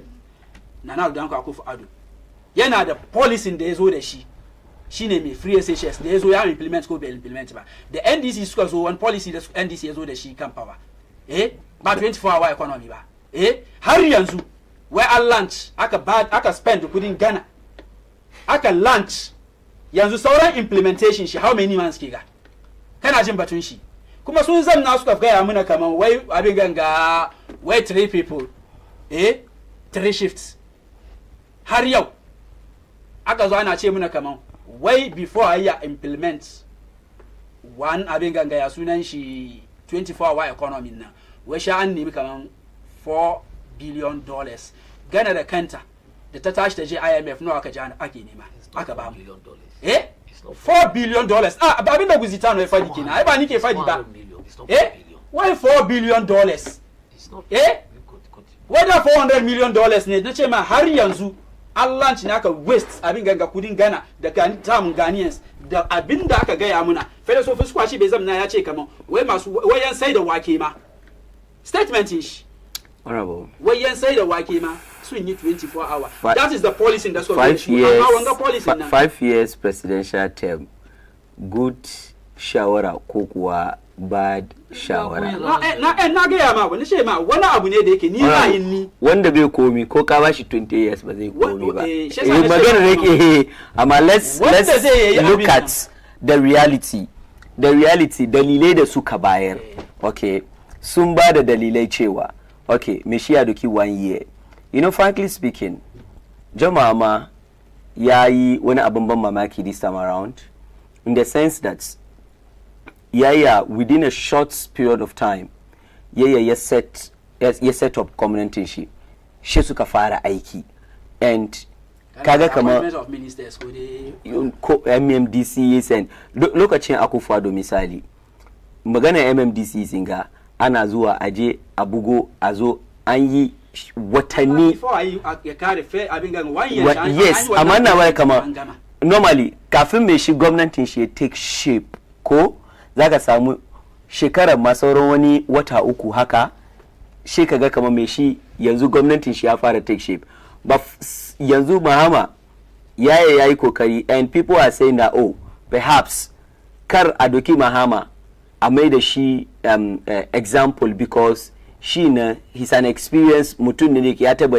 Nana Danko Akufo-Addo yana da policy da ya zo da shi shine mai free SHS da ya zo ya implement ko bai implement ba da NDC suka zo one policy da NDC ya zo da shi kan power ba 24 hour economy ba har yanzu where an launch aka spend kudin Ghana aka launch yanzu sauran implementation shi how many months ke ga kana jin batun shi kuma sun zanna suka gaya mana kaman wai abin ganga wai 3 people 3 shifts har yau aka zo ana ce mana kaman wai before I implement one abin ganga ya sunan shi 24 hour economy na wai sha an nemi kaman $4 billion Ghana da kanta da ta tashi ta je IMF nawa aka ake nema aka ba mu $4 billion abin da guzita no ya fadi kenan ai ba ni ke fadi ba why $4 billion whether $400 million ne na ce ma har yanzu an launch ne aka waste abin ganga kudin Ghana da tamun Ghanaians da abin da aka gaya muna philosophy squad shi bai zamna ya ce kaman wai masu wayan sai da wake ma statement shi honorable wayan sai da wake ma sun yi 24 hour that is the policy that's what 5 years 5 years presidential term good shawara ko kuwa bad shawara na gaya ma wani shi ma wani abu ne da yake ni ra'ayin ni wanda bai komi ko ka bashi 20 years ba zai komi ba magana da yake amma let's look at the reality dalilai da suka bayar okay sun ba da dalilai cewa okay me shi ya doki 1 year you know frankly speaking jama'a ma yayi wani abin ban mamaki this time around in the sense that within a short period of time ya set up community shi suka fara aiki and kaga kamar MMDCs and lokacin Akufo-Addo misali magana MMDCs inga ana zuwa aje a bugo a zo an yi watanni yes amma na wai kamar normally kafin mai shi gwamnatin shi ya take shape ko zaka samu shekarar ma sauran wani wata uku haka shi kaga kamar mai shi yanzu gwamnatin shi ya fara take shape but yanzu Mahama yayi kokari and people are saying that oh perhaps kar a doki Mahama a mai da shi example because shi na he's an experienced mutum ne ya taba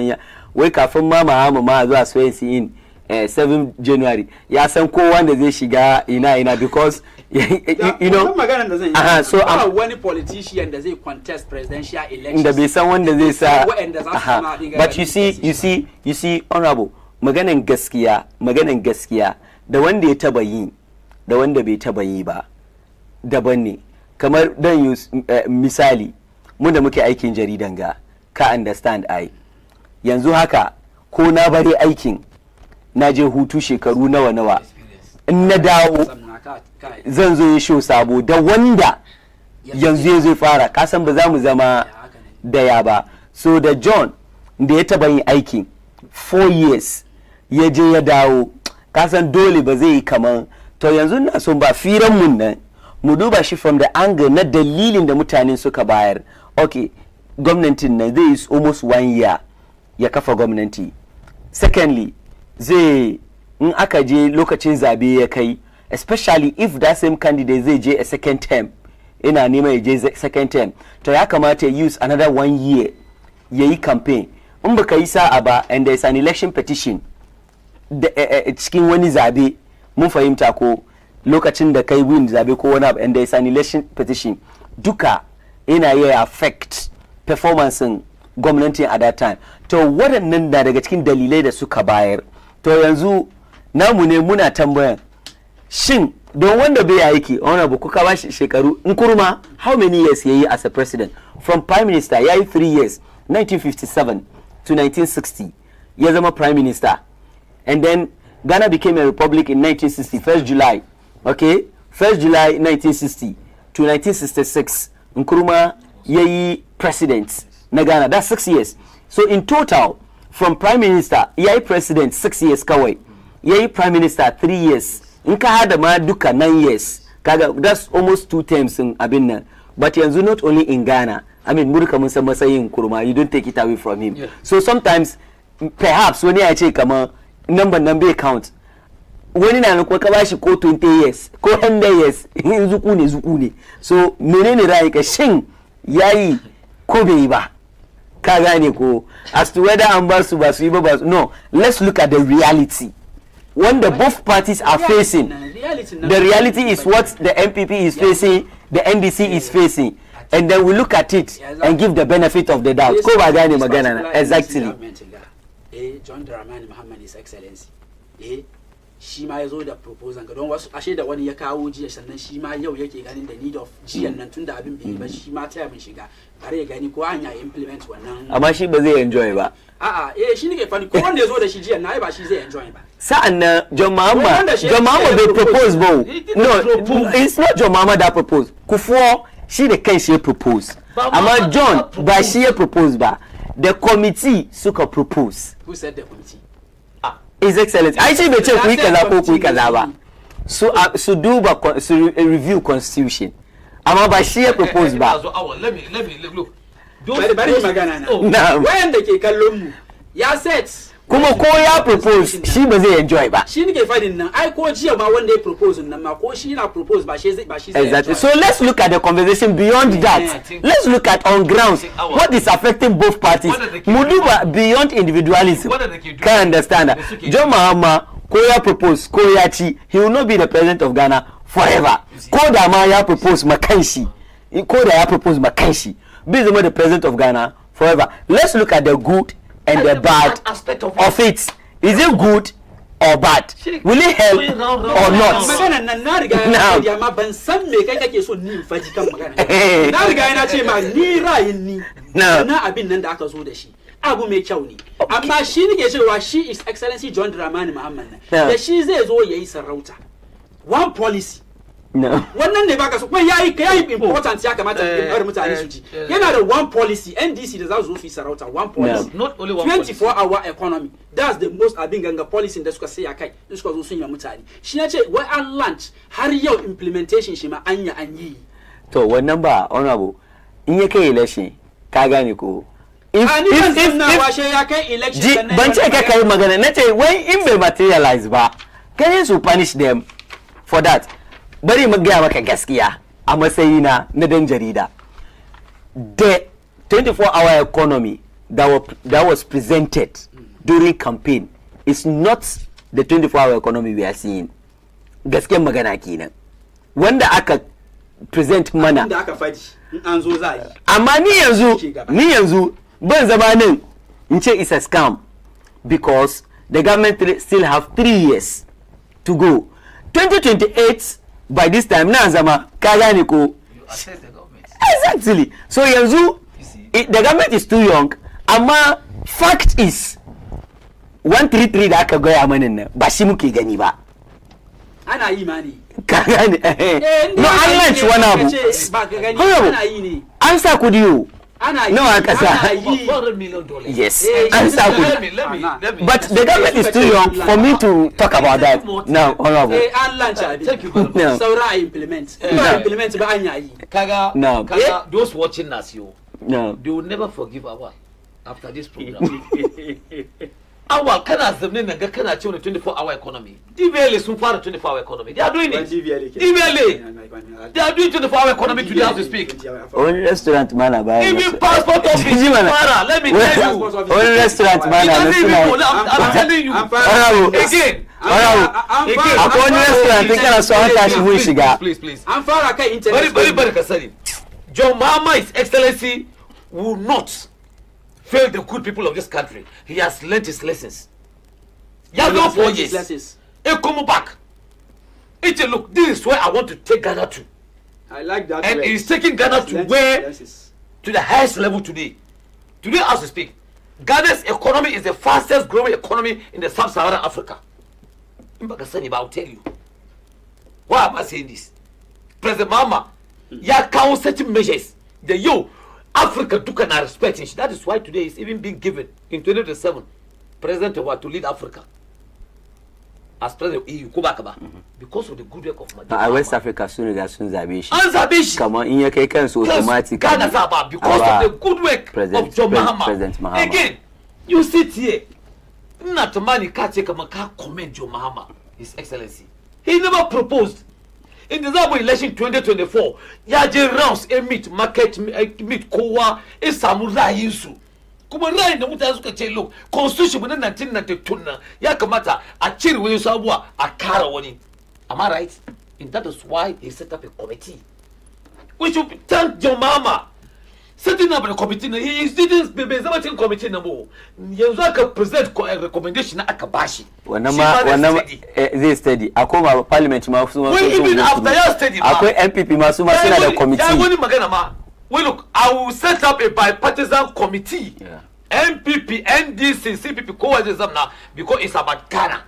yin wai kafin ma Mahama ma zuwa swensi in 7 January ya san ko wanda zai shiga ina because you know so wani politician da zai contest presidential election da bai san wanda zai sa but you see honorable maganan gaskiya da wanda ya taba yi da wanda bai taba yi ba daban ne kamar dan misali mu da muke aikin jaridan ga ka understand ai yanzu haka ko na bari aikin na je hutu shekaru nawa in na dawo zan zo ya show sabo da wanda yanzu zai fara kasan ba za mu zama daya ba. So da John da ya taba yin aikin 4 years ya je ya dawo kasan dole ba zai yi kaman to yanzu na so ba firan mun nan mu duba shi from the angle na dalilin da mutane suka bayar. Okay, gwamnatin nan zai is almost 1 year ya kafa gwamnati. Secondly, zai in aka je lokacin zabe ya kai, especially if that same candidate zai je a second term, ina neman ya je second term, to ya kamata ya use another 1 year ya yi campaign. In baka yi sa'a ba and there is an election petition cikin wani zabe mun fahimta ko lokacin da kai win zabe ko wani abu and there is an election petition, duka ina iya affect performance gwamnati at that time. To waɗannan na daga cikin dalilai da suka bayar. To yanzu namu ne muna tambayan shin don wanda bai aiki wani abu kuka ba shi shekaru in kurma how many years yayi as a president? From prime minister yayi 3 years 1957 to 1960 ya zama prime minister, and then Ghana became a republic in 1960 1st July, okay, 1st July 1960 to 1966 Nkrumah yayi president na Ghana. That's 6 years. So in total from prime minister yayi president 6 years kawai, yayi prime minister 3 years, in ka hada ma duka 9 years kaga that's almost 2 terms in abin nan. But yanzu not only in Ghana, I mean murka mun san matsayin Nkrumah, you don't take it away from him. Yeah. So sometimes perhaps wani ya ce kamar number bai count, wani na kuma ka bashi ko 20 years ko 100 years in zuku ne. So menene ra'ayinka, shin yayi ko bai ba? Ka gane ko as to whether an ba su yi ba no, let's look at the reality when the both parties are facing. The reality is what the MPP is facing, the NDC is facing, and then we look at it and give the benefit of the doubt. Ko ba gane magana na exactly. John Dramani Muhammad, His Excellency, shi ma ya zo da proposal ga don wasu ashe da wani ya kawo jiya sannan shi ma yau yake ganin the need of jiyan nan tunda abin bai ba shi ma ta yabin shiga bare ya gani ko an ya implement wannan, amma shi ba zai enjoy ba. Shi nake fani ko wanda ya zo da shi jiyan na ba shi zai enjoy ba. Sa'an nan John Mahama bai propose ba. No, it's not John Mahama that proposed. Kufuor shi da kai shi ya propose, amma John ba shi ya propose ba. The committee suka propose. Who said the committee? His Excellency. I say bai ce ku yi kaza ko ku yi kaza ba. Su duba su review constitution. Amma ba shi ya propose ba. Let me look. Bari magana na. Wayanda ke kallon mu ya set kuma ko ya propose shi ba zai enjoy ba. Shi nake fadin nan ai ko jiya ma wanda ya propose nan ma ko shi na propose ba shi zai exactly. So let's look at the conversation beyond that. Let's look at on grounds what is affecting both parties. Muduba beyond individualism. Can understand that John Mahama ko ya propose ko ya ci, he will not be the president of Ghana forever. Ko da ma ya propose makanshi, ko da ya propose makanshi, be the president of Ghana forever. Let's look at the good and the bad aspect of it. Is it good or bad? Will it help or not? Magana nan na riga ya ma ban san me kai kake so ni faji kan magana. Na riga yana ce ma ni ra'ayin ni na abin nan da aka zo da shi abu mai kyau ne, amma shi nake cewa shi His Excellency John Dramani Muhammad da shi zai zo yayi sarauta one policy. Wannan ne baka so kai yayi important ya kamata in mutane su ji. Yana da one policy, NDC da za su zo fi sarauta one policy. Not only one 24-hour economy. That's the most abin ganga policy da suka sai akai. Suka zo sun yi mutane. Shi ya ce wai an launch har yau implementation shi ma an yi. To wannan ba honorable in ya kai election ka gane ko if ya kai election ban ce ka kai magana na ce wai in bai materialize ba can you punish them for that? Bari mu gaya maka gaskiya a matsayina na dan jarida, the 24-hour economy that was presented during campaign is not the 24-hour economy we are seeing. Gaskiyar magana kenan wanda aka present mana da aka fadi an zo zai, amma ni yanzu ban zama nan in ce it's a scam because the government still have 3 years to go. 2028 by this time na zama ka gane ko exactly. So yanzu the government is too young, amma fact is 133 da aka gaya mana nan ba shi muke gani ba ana yi ma ne ka gane no an lanci wani abu ba ka gani ana yi ne an sa kudi yo nawa kasa $400 million. yes an sa kudi but the government is too young for me to talk about that now honorable an lanci thank you very much. saura implement ba an yayi kaga those watching us no they will never forgive our after this program. Our kana zamne nan ga kana cewa 24-hour economy. DVLA sun fara 24-hour economy. They are doing it. DVLA. They are doing 24-hour economy today as we speak. only restaurant man about Even passport office fara. Let me tell you. only restaurant man I'm telling you. Again. akwai wani restaurant in kana so an tashi mun shiga Please. an fara kai internet Very ka sani. John Mahama, His Excellency, will not fail the good people of this country. He has learnt his lessons. He has done 4 years. He come back. Look, this is where I want to take Ghana to. I like that. And he's taking Ghana to where? To the highest level today. Today as we speak, Ghana's economy is the fastest growing economy in the sub-Saharan Africa. I'll tell you. Why am I saying this? President Mahama, ya kawo certain measures. Africa took an respect. That is why today is even being given in 2027 President to lead Africa as president of EU because of the good work of Madam. West Africa soon zabe shi an zabe shi kamar in ya kai kansu automatic Ghana zaba because of the good work of John Mahama. Again, you sit here not money ka ce kamar ka comment John Mahama, His Excellency. He never proposed. In the Zimbabwe election 2024, ya je rounds meet market meet kowa samu ra'ayinsu. Kuma ra'ayin da mutane suka ce look, constitution mu na 1992 nan ya kamata a cire wani sabuwa a kara wani. Am I right? And that is why he set up a committee. We should thank John Mahama. Setting up a committee, he didn't be a committee no more. Yanzu aka present recommendation na aka bashi. Wannan zai study. Akwai ma parliament ma su ma. Even after your study ma. Akwai MPP ma su ma suna da committee. Ya wani magana ma. Well look, I will set up a bipartisan committee. Yeah. MPP, NDC, CPP, kowa zai zamna because it's about Ghana.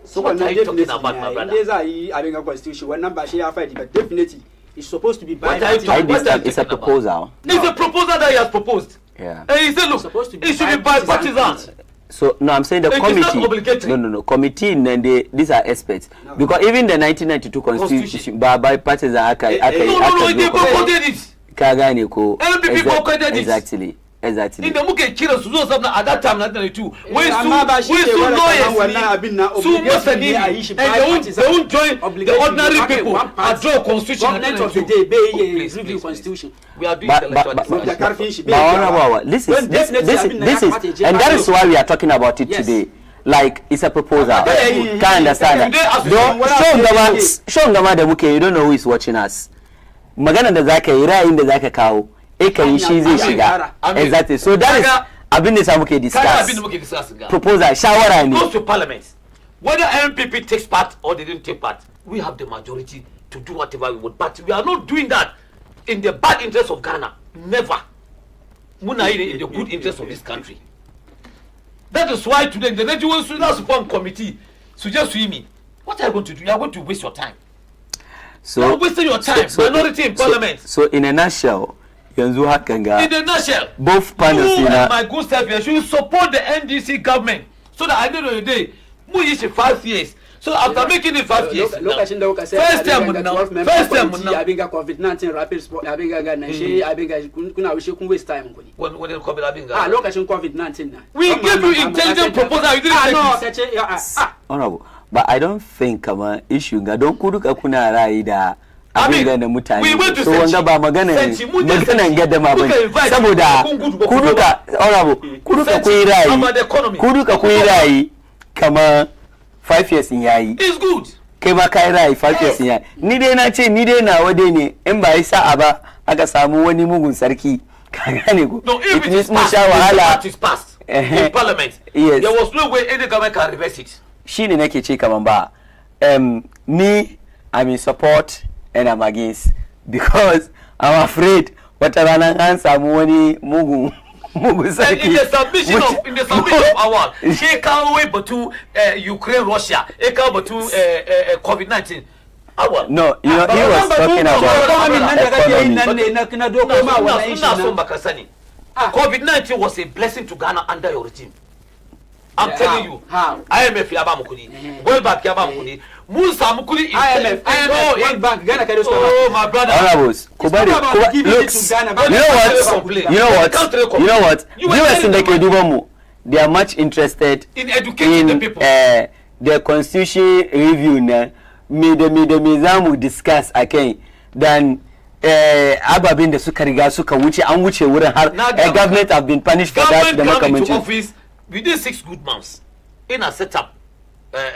So what are you talking about, my brother? There's a constitution. One number she fight, but definitely it's supposed to be bipartisan. It's a proposal. It's a proposal that he has proposed. Yeah. And he said, look, it should be bipartisan. So no, I'm saying the committee. No. Committee and these are experts because even the 1992 constitution by bipartisan. No, they boycotted it. Kagane ko. LPP boycotted it. Exactly. In the muke kira su zo sabna at that time 1992 we su lawyers su masani and they won't join the ordinary people and draw constitution of the day be review constitution. We are doing this is and that is why we are talking about it today. Like it's a proposal. Can't understand that. Show gama da muke, you don't know who is watching us. Magana da zaka yi ra'ayin da zaka kawo shi zai shiga. Exactly. So that is abin da muke discuss. Proposal shawara ne. Goes to parliament. Whether MPP takes part or they didn't take part, we have the majority to do whatever we want. But we are not doing that in the bad interest of Ghana. Never. Muna in the good interest of this country. That is why today the Nigerian Student Support Committee suggests to me, what are you going to do? You are going to waste your time. So you are wasting your time. Minority in parliament. So in a nutshell, yanzu hakan ga. In a nutshell, both panels you and my good self here should support the NDC government so that at the end of the day, we use 5 years. So after making it 5 years, first time now, abinga COVID-19 rapid sport, abinga Ghana, abinga kuna wishi kun waste time kuni. When COVID abinga. Lokacin COVID-19 na. We gave you intelligent proposal, you didn't take it. Honorable, but I don't think kama issue ga don kuduka kuna rai da abinga na mutane. So wanga ba magana gada ma bane. Saboda kuduka honorable, kuduka kuyi rai kama 5 years in yayi. It's good. Kai ma kai rai 5 years in yayi. Ni dai na ce ni dai na wade ne in ba yi sa'a ba aka samu wani mugun sarki. Ka gane ko? No, if it is passed in parliament, yes. There was no way any government can reverse it. Shine nake ce kaman ba. Me, I'm in support and I'm against because I'm afraid wata rana an samu wani mugun sarki in the submission of our she kawo wai batu Ukraine Russia e kawo batu COVID-19 awal no he was talking about economy. COVID-19 was a blessing to Ghana under your regime. I'm telling you. How? IMF yaba mukuni. World Bank yaba mukuni. Musa mukuni IMF World Bank Ghana can just oh my brother. Honorables, looks, you know what? US in the Kedubamu, they are much interested in educating the people. The constitution review na me zamu discuss again than ababin da suka riga suka wuce an wuce wurin har government have been punished for that da makamancin office within 6 good months in a setup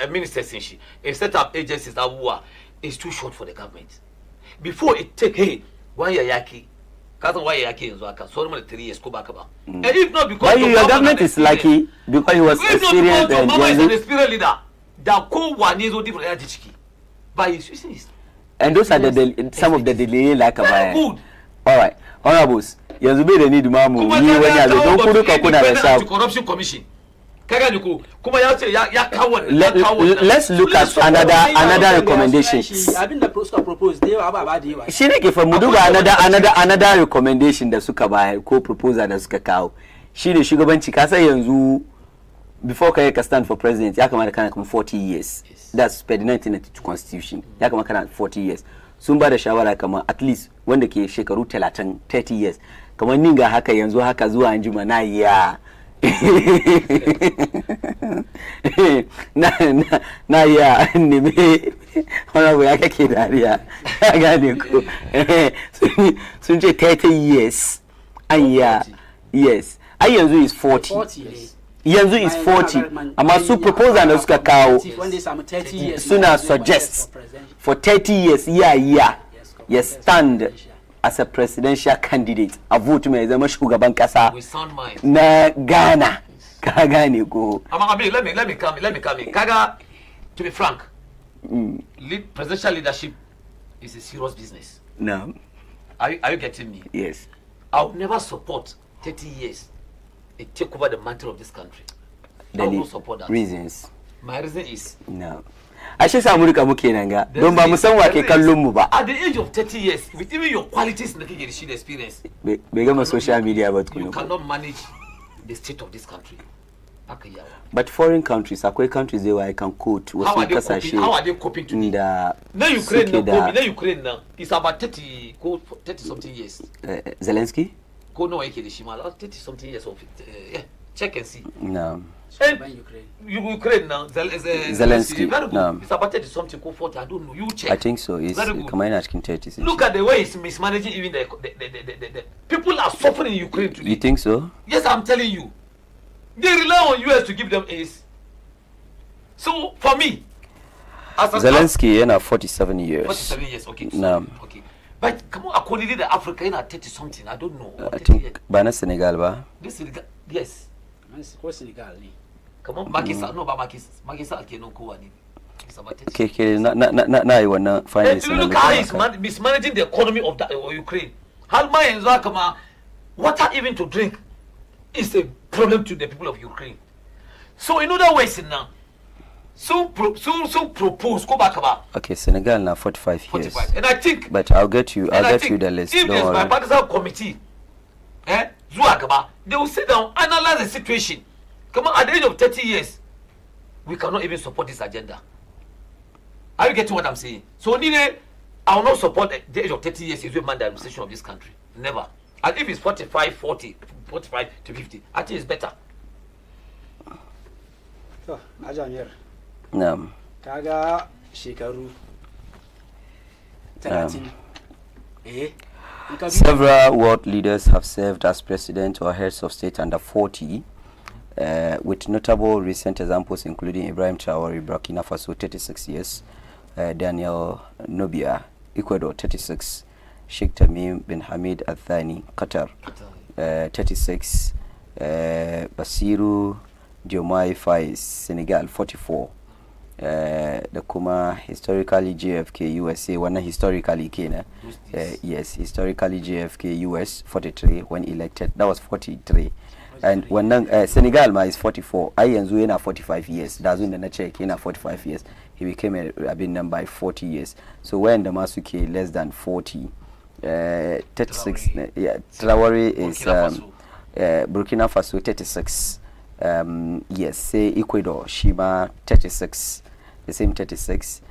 ministers in she a set up agencies that war is too short for the government before it take 1 year yaki kaza 1 year yaki yanzu aka so normally 3 years ko baka ba and if not because your government is lucky because he was experienced and the spirit leader that ko wani zo different energy ciki by his reasons. And those are some of the delay like very good. All right, honorables. Yanzu bai da need mamu ni wani abu don kudu ka kuna da sa. Corruption Commission. Kaga ni ko kuma ya ce ya kawo. Let's look at another recommendations. Abin da propose dai ba da yawa. Shi ne ke fa mu duba another recommendation da suka bayar ko proposal da suka kawo. Shi ne shugabanci ka sai yanzu before ka stand for president ya kamata kana kuma 40 years. That's per the 1992 constitution ya kama kana 40 years sun ba da shawara kama at least wanda ke shekaru 30 years kamar ninga haka yanzu haka zuwa anjima na ya na ya nime wani ya kake dariya ya gane ko sun ce 30 years an ya yes ai yanzu is 40 yanzu is 40 amma su proposal da suka kawo suna suggest for 30 years ya stand as a presidential candidate a vote mai zama shugaban kasa na Ghana ka gane ko amma let me come in kaga to be frank presidential leadership is a serious business. No, are you getting me? Yes. I would never support 30 years it take over the mantle of this country. I will not support that. Reasons. My reason is no. Ashe samu rika muke nan ga don ba mu san wa ke kallon mu ba. At the age of 30 years with even your qualities na kike da shi experience. Bai gama social media ba tukuna. You cannot manage the state of this country. But foreign countries, akwai countries there where I can quote wasu kasashe. How are they coping today? Da na Ukraine now it's about 30 something years. Zelensky? Ko nawa yake da shi ma 30 something years of yeah, check and see. No. Ukraine now Zelensky. Very good. No. It's about 30 something ko 40 I don't know. You check. I think so. It's Kamina asking 30. Look at the way he's mismanaging even the people are suffering in Ukraine today. You think so? Yes, I'm telling you. They rely on US to give them aid. So for me, Zelensky yana 47 years. 47 years, okay. So, no. Okay. But come on, according to the Africa, yana 30 something. I don't know. I think ba na Senegal ba. This Senegal, yes. What's Senegal? Come on, Makisa, no, but Makisa alkeno ko wani. It's about 30. Okay, na yi wannan finance. Look how he's mismanaging the economy of Ukraine. How my yanzu kama water even to drink is a problem to the people of Ukraine. So in other ways now, so propose go back about. Okay, Senegal now 45 years. And I think. But I'll get you the list. If there's my partisan committee, Zuakaba, they will sit down, analyze the situation. Come on, at the age of 30 years, we cannot even support this agenda. Are you getting what I'm saying? So Nine, I will not support the age of 30 years is man the administration of this country. Never. And if it's 45 to 50, I think it's better. So, Ajamir. No. Kaga shekaru 30. Several world leaders have served as president or heads of state under 40, with notable recent examples including Ibrahim Traore, Burkina Faso, 36 years, Daniel Nobia, Ecuador, 36, Sheikh Tamim bin Hamid Al Thani, Qatar, 36, Basiru Diomaye Faye, Senegal, 44, da kuma historically JFK USA wannan historically kenan. Yes, historically JFK US 43 when elected, that was 43. And wannan Senegal ma is 44, ai yanzu yana 45 years, da zun da na check yana 45 years, he became a bit number by 40 years. So when the ma suke less than 40, 36, yeah, Traore is Burkina Faso 36. Yes, say Ecuador, Shima 36, the same 36.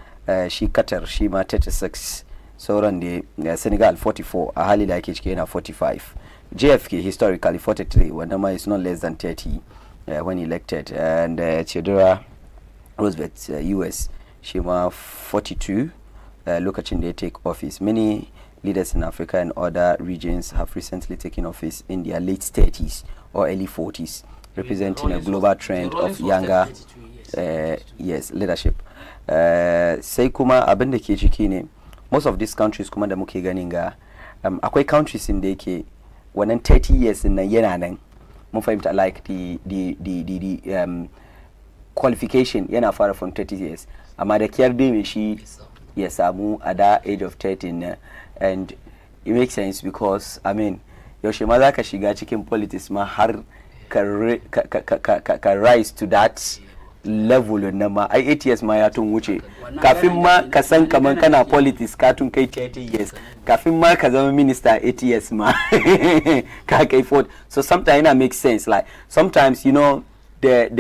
She Qatar, Shima 36. So run the Senegal 44, a hali like HK 45. JFK historically 43, Wanama is not less than 30 when elected. And Theodora Roosevelt, US, Shima 42. Look at they take office. Many leaders in Africa and other regions have recently taken office in their late 30s or early 40s, representing a global trend of younger yes, leadership. Sai kuma abin da ke ciki ne, most of these countries kuma da muke ganin ga akwai countries in da yake wannan 30 years nan yana nan mun fahimta, like the qualification yana fara from 30 years, amma da kyar dai me shi ya samu at that age of 13 and it makes sense because I mean yaushe ma za ka shiga cikin politics ma har ka rise to that level na ma ai 8 years ma ya tun wuce kafin ma ka san kaman kana politics ka tun kai 30 years kafin ma ka zama minister 8 years ma ka kai 40. So sometimes it makes sense, like sometimes you know the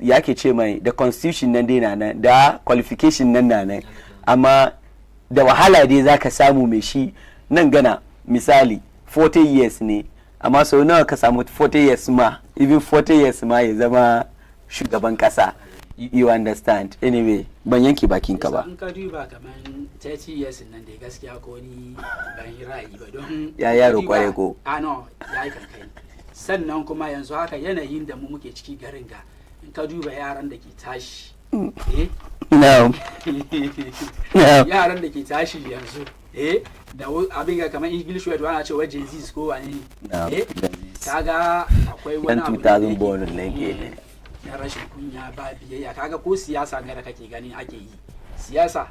yake ce mai the constitution nan dai na da qualification nan na amma da wahala dai zaka samu mai shi nan gana misali 40 years ne amma sau nawa ka samu 40 years ma, even 40 years ma ya zama shugaban kasa. You understand? Anyway, ban yanki bakin ka ba. In ka duba kaman 30 years nan da gaskiya ko ni ban yi ra'ayi ba don ya yaro kware ko. No, ya yi kankai. Sannan kuma yanzu haka yanayin da mu muke ciki garin ga in ka duba yaran da ke tashi. No. Yaran da ke tashi yanzu da abin ga kamar English word wana cewa Gen Z ko wani kaga akwai wani abu 2000 born ne na rashin kunya ba biyayya. Kaga ko siyasa ne da kake gani ake yi siyasa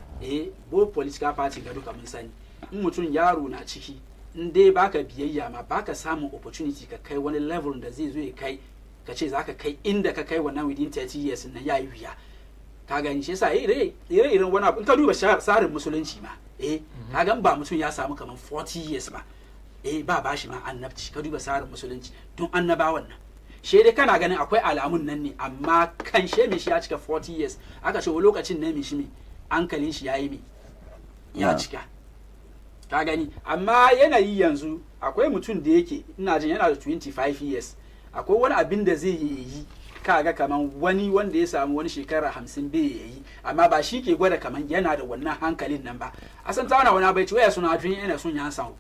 both political party ga duka mun sani in mutum yaro na ciki in dai baka biyayya ma baka samun opportunity ka kai wani level da zai zo ya kai ka ce zaka kai inda ka kai wannan within 30 years nan yayi wuya. Ka gani shi yasa ire-iren wani abu in ka duba tsarin musulunci ma ka gan ba mutum ya samu kaman 40 years ba ba bashi ma annabci. Ka duba tsarin musulunci don annabawan nan she dai kana ganin akwai alamun nan ne amma kan she me shi ya cika 40 years aka ce lokacin ne me shi me hankalin shi yayi me ya cika. Ka gani amma yanayi yanzu akwai mutum da yake ina jin yana da 25 years akwai wani abin da zai yi kaga kaman wani wanda ya samu wani shekara 50 bai yi amma ba shi ke gwada kaman yana da wannan hankalin nan ba. Asan ta wani bai ci waya suna dream yana son ya san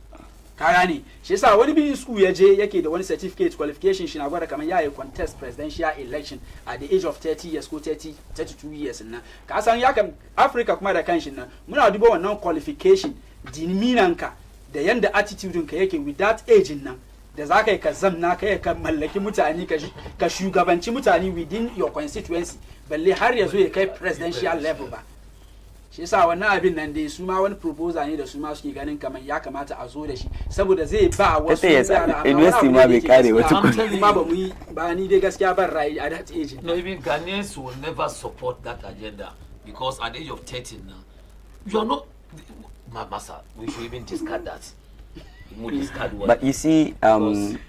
ka gane shi yasa wani bin school ya je yake da wani certificate qualification shi na gwada kaman ya yi contest presidential election at the age of 30 years ko 32 years nan. Ka san ya kan Africa kuma da kanshin nan muna duba wannan qualification diminanka da yanda attitude ka yake with that age nan da za ka yi ka zamna ka mallaki mutane ka shugabanci mutane within your constituency balle har ya zo ya kai presidential level ba. Shi yasa wannan abin nan dai su ma wani proposal ne da su ma suke ganin kamar ya kamata a zo da shi saboda zai ba wasu yara university ma bai kare wata kudi ma ba mu yi ba ni dai gaskiya ban rai at that age. No, even Ghanaians will never support that agenda because at the age of 30 now you are not Masa, we should even discard that. But you see,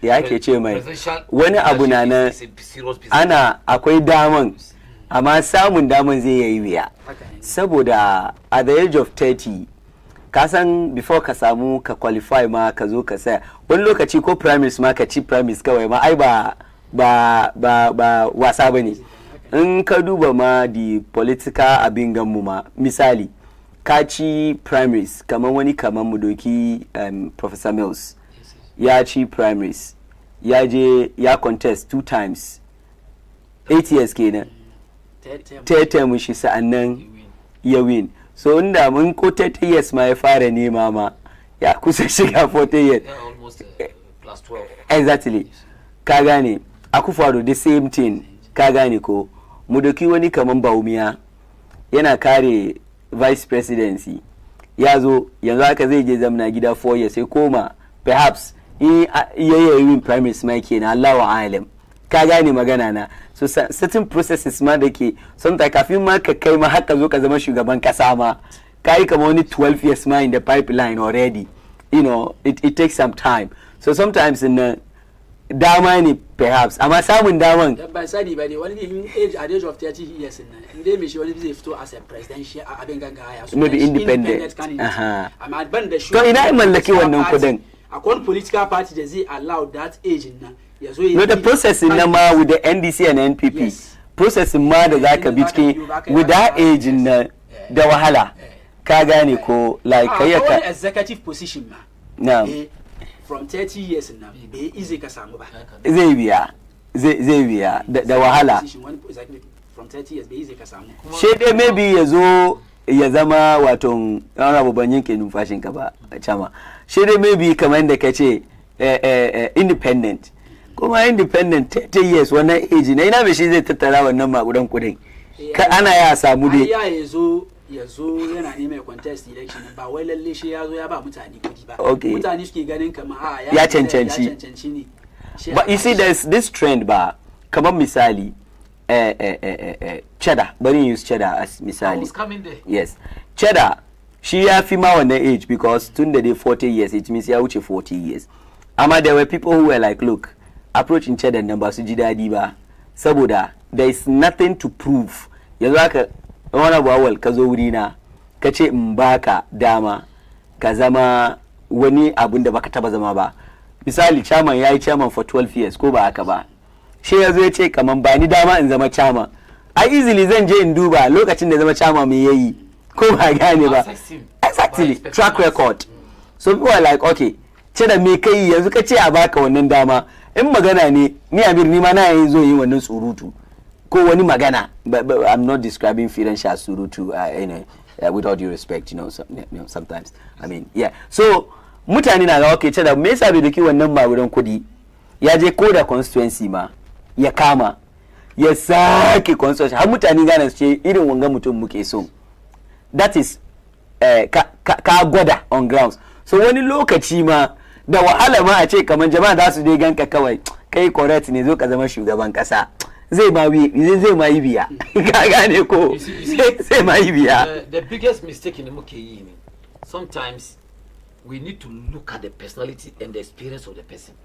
ya ke ce mai wani abu na nan ana akwai daman amma samun daman zai yi wuya saboda at the age of 30 ka san before ka samu ka qualify ma ka zo ka saya wani lokaci ko primaries ma ka ci primaries kawai ma ai ba wasa bane. In ka duba ma the political abin ganmu ma misali ka ci primaries kamar wani kamar mu doki Professor Mills ya ci primaries ya je ya contest 2 times 8 years kenan term shi sa'annan ya win. So inda mun ko 30 years ma ya fara nema ma ya kusa shiga 40 years almost plus 12 exactly. Ka gane Akufo-Addo the same thing. Ka gane ko mu doki wani kaman Baumiya yana kare vice presidency ya zo yanzu haka zai je zamna gida 4 years sai koma perhaps in yayin primaries ma kenan Allah wa alam ka gane magana na so certain processes ma da ke sometimes kafin ma ka kai ma haka zo ka zama shugaban kasa ma kai kamar wani 12 years ma in the pipeline already, you know, it takes some time. So sometimes in dama ne perhaps amma samun daman ba sani ba ne wani age at the age of 30 years in dai me shi wani zai fito as a presidential abin gangaya so maybe independent amma ban da shi to ina mallaki wannan kudin akwai political party da zai allow that age na yazo no the process na ma with the NDC and NPP yes. Process ma da zaka bi cikin with that age na da wahala ka gane ko like kayyaka executive position ma na from 30 years now bai easy ka samu ba zai biya da wahala from 30 years bai easy ka samu she dai maybe yazo ya zama wato wani babban yanke numfashin ka ba chama she dai maybe kamar da kace independent kuma independent 30 years wannan age ne ina me shi zai tattara wannan makudan kudin ana ya samu dai yazo yana neman contest election ba wai lalle shi yazo ya ba mutane kudi ba mutane suke ganin kamar ya cancanci ne but you see there's this trend ba kamar misali Cheddar bari use Cheddar as misali yes Cheddar shi ya fi ma wannan age because tun da dai 40 years it means ya wuce 40 years amma there were people who were like look approaching Cheddar nan ba su ji dadi ba saboda there is nothing to prove yanzu haka wani abuwal ka zo wuri na ka ce in baka dama ka zama wani abun da baka taba zama ba misali chairman yayi chairman for 12 years ko ba haka ba shi yazo ya ce kaman ba ni dama in zama chairman I easily zan je in duba lokacin da zama chairman me yayi ko ba gane ba exactly track record so people are like okay ce da me kai yanzu ka ce a baka wannan dama in magana ne ni Amir ni ma na yin zo yin wannan surutu ko wani magana but I'm not describing financial surutu with all due respect you know sometimes I mean yeah so mutane na ga okay ce da me yasa bai doki wannan magudan kudi ya je ko da constituency ma ya kama ya sake constituency har mutane gane su ce irin wanga mutum muke so that is ka gwada on grounds so wani lokaci ma da wahala ma a ce kamar jama'a za su dai ganka kawai kai correct ne zo ka zama shugaban kasa zai ma yi biya ka gane ko zai ma yi biya the biggest mistake in muke yi ne sometimes we need to look at the personality and the experience of the person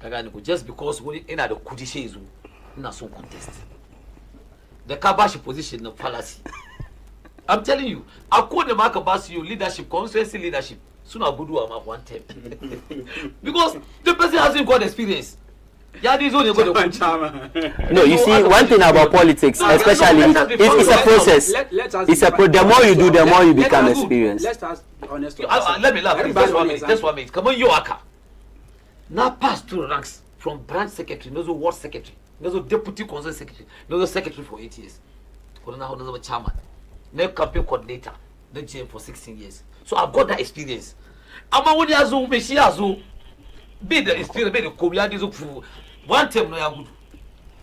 ka gane ko just because wani ina da kudi shi zo ina son contest da ka bashi position na fallacy I'm telling you akwai da ma ka ba su leadership constituency leadership suna guduwa ma one time because the person hasn't got experience. No, you see, one thing about politics, especially, it's a process. The more you do, the more you become experienced. Let's ask honest. Let me laugh. That's 1 minute. Come on, you aka. Now pass through ranks from branch secretary, no ward secretary, no deputy council secretary, no secretary for 8 years. No chairman, no campaign coordinator, no GM for 16 years. So I've got that experience. Ama woni azu me shi azu be the experience be the community zo one time no ya gudu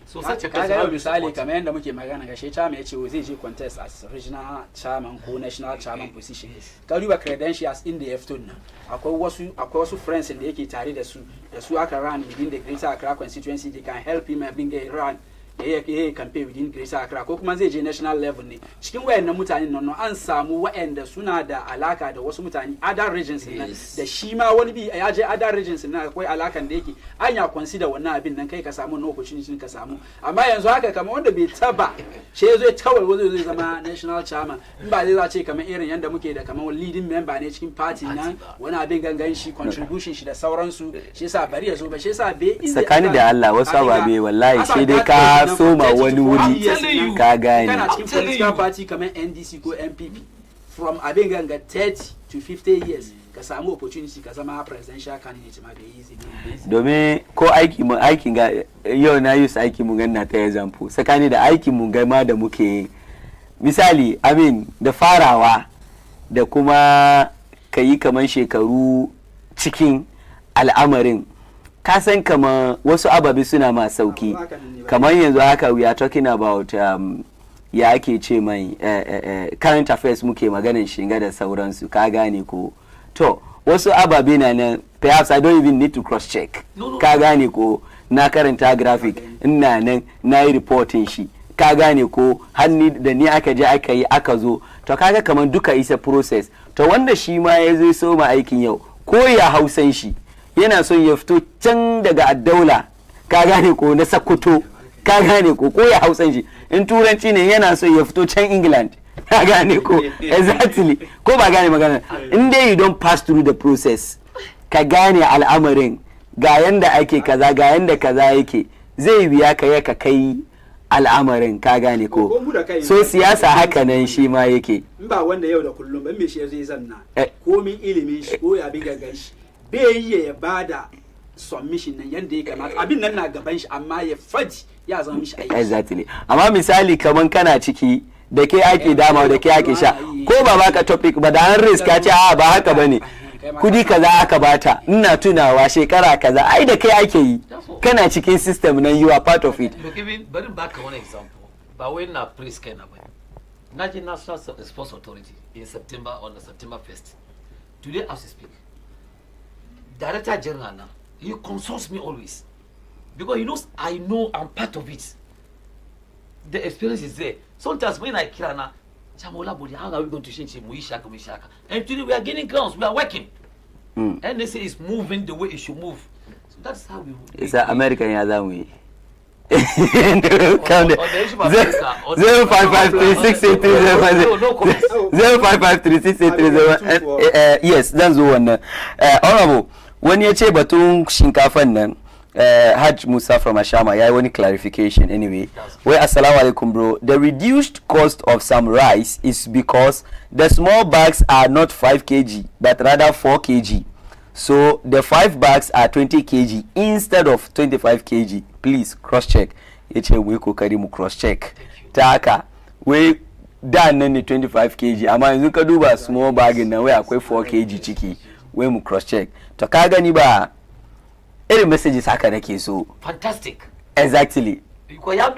so such a case misali kamar yanda muke magana ga shi chairman yace zai je contest as regional chairman ko national chairman position ka duba credentials in the F2 nan akwai wasu friends da yake tare da su aka run within the Greater Accra constituency they can help him being a run campaign within Greater Accra ko kuma zai je national level ne cikin wayannan mutanen nan an samu wayanda suna da alaka da wasu mutane other regions nan da shi ma wani bi ya je other regions nan akwai alakan da yake an ya consider wannan abin nan kai ka samu no opportunity ka samu amma yanzu haka kamar wanda bai taba shi yazo kawai wazo zai zama national chairman in ba zai za ce kamar irin yanda muke da kamar leading member ne cikin party nan wani abin gangan shi contribution shi da sauransu shi yasa bari yazo ba shi yasa bai sakani da Allah wasu ababe wallahi sai dai ka soma wani wuri ka gane kana cikin political party kamar NDC ko MPP from abin ganga 30 to 50 years ka samu opportunity ka zama presidential candidate ma bai easy domin ko aikin ga yau na use aikin mu ganna ta example sakani da aikin mu ga ma da muke misali da farawa da kuma kayi kaman shekaru cikin al'amarin ka san kamar wasu ababe suna ma sauki kamar yanzu haka we are talking about ya ake ce mai current affairs muke maganin shiga da sauransu ka gane ko to wasu ababe na nan perhaps I don't even need to cross check ka gane ko na karanta graphic ina nan na yi reporting shi ka gane ko hanni da ni aka je aka yi aka zo to kaga kamar duka isa process to wanda shi ma ya zo so ma aikin yau ko ya hausan shi yana son ya fito can daga addaula ka gane ko na Sokoto ka gane ko ya hausan shi in turanci ne yana son ya fito can England ka gane ko exactly ko ba gane magana in dai you don't pass through the process ka gane al'amarin ga yanda ake kaza ga yanda kaza yake zai biya ka kai al'amarin ka gane ko so siyasa haka nan shi ma yake in ba wanda yau da kullum ban me shi zai zanna komin ilimin shi ko ya bi gangan shi bai yi ya bada submission nan yanda ya kamata abin nan na gaban shi amma ya faji ya zama mishi aiki exactly amma misali kaman kana ciki da ke ake dama da ke ake sha ko ba baka topic ba da an risk ka ce a ba haka bane kudi kaza aka bata ina tunawa shekara kaza ai da kai ake yi kana cikin system nan you are part of it bari baka one example ba wai na priest kai na ba naji National Sports Authority in September on the September 1st today as we speak Director General now he consults me always because he knows I know I'm part of it. The experience is there. Sometimes when I kill now, Chamola body, how are we going to change Muishaka? And today we are gaining grounds, we are working. And they say it's moving the way it should move. So that's how we move. It's an American Yazami. 0553683 yes, that's the one. Honorable, when you say batun shinkafan nan Hajj Musa from Ashama, I want clarification anyway. Well, assalamu alaikum, bro. The reduced cost of some rice is because the small bags are not 5 kg, but rather 4 kg. So the 5 bags are 20 kg instead of 25 kg. Please cross check. Eche we ko karimu cross check. Taka we dan nan 25 kg. Amma yanzu ka duba small bag nan we akwai 4 kg ciki. We mu cross check. To ka gani ba irin messages haka nake so. Fantastic. Exactly. Because ya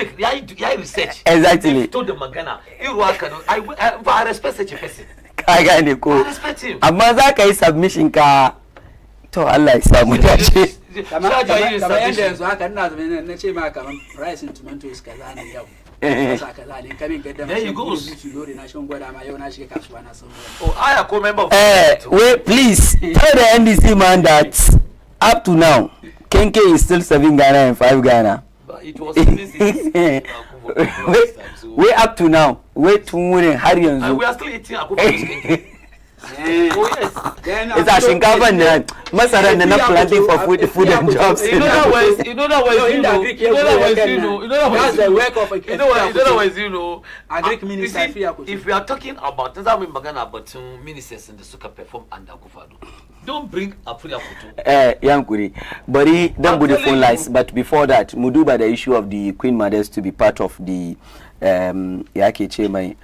research. Exactly. To the magana. Iru haka no. I respect such a person. Ka gane ko. I respect him. Amma za ka yi submission ka to Allah ya samu dace. Kamar yadda yanzu haka ina zama na ce ma kamar price in tomatoes kaza ne yau. Kaza ne kamin gadda ma. There you go. Lori na shan gwada ma yau na shiga kasuwa na san. Oh, I am member of wait, please tell the NDC man that up to now Kenke is still 7 Ghana and 5 Ghana. But it was wait up to now. Wait to wurin har yanzu. And we are still eating Kenke. Oh yes. It's a shinkafa ne masaran na planting for food and jobs. You know that was that's the work of agric minister. If we are talking about magana about ministers in the suka perform under Akufo-Addo, don't bring Apulia Kutu. Yankuri, bari don't put the phone lines. But before that, Muduba the issue of the Queen Mothers to be part of the yake ce mai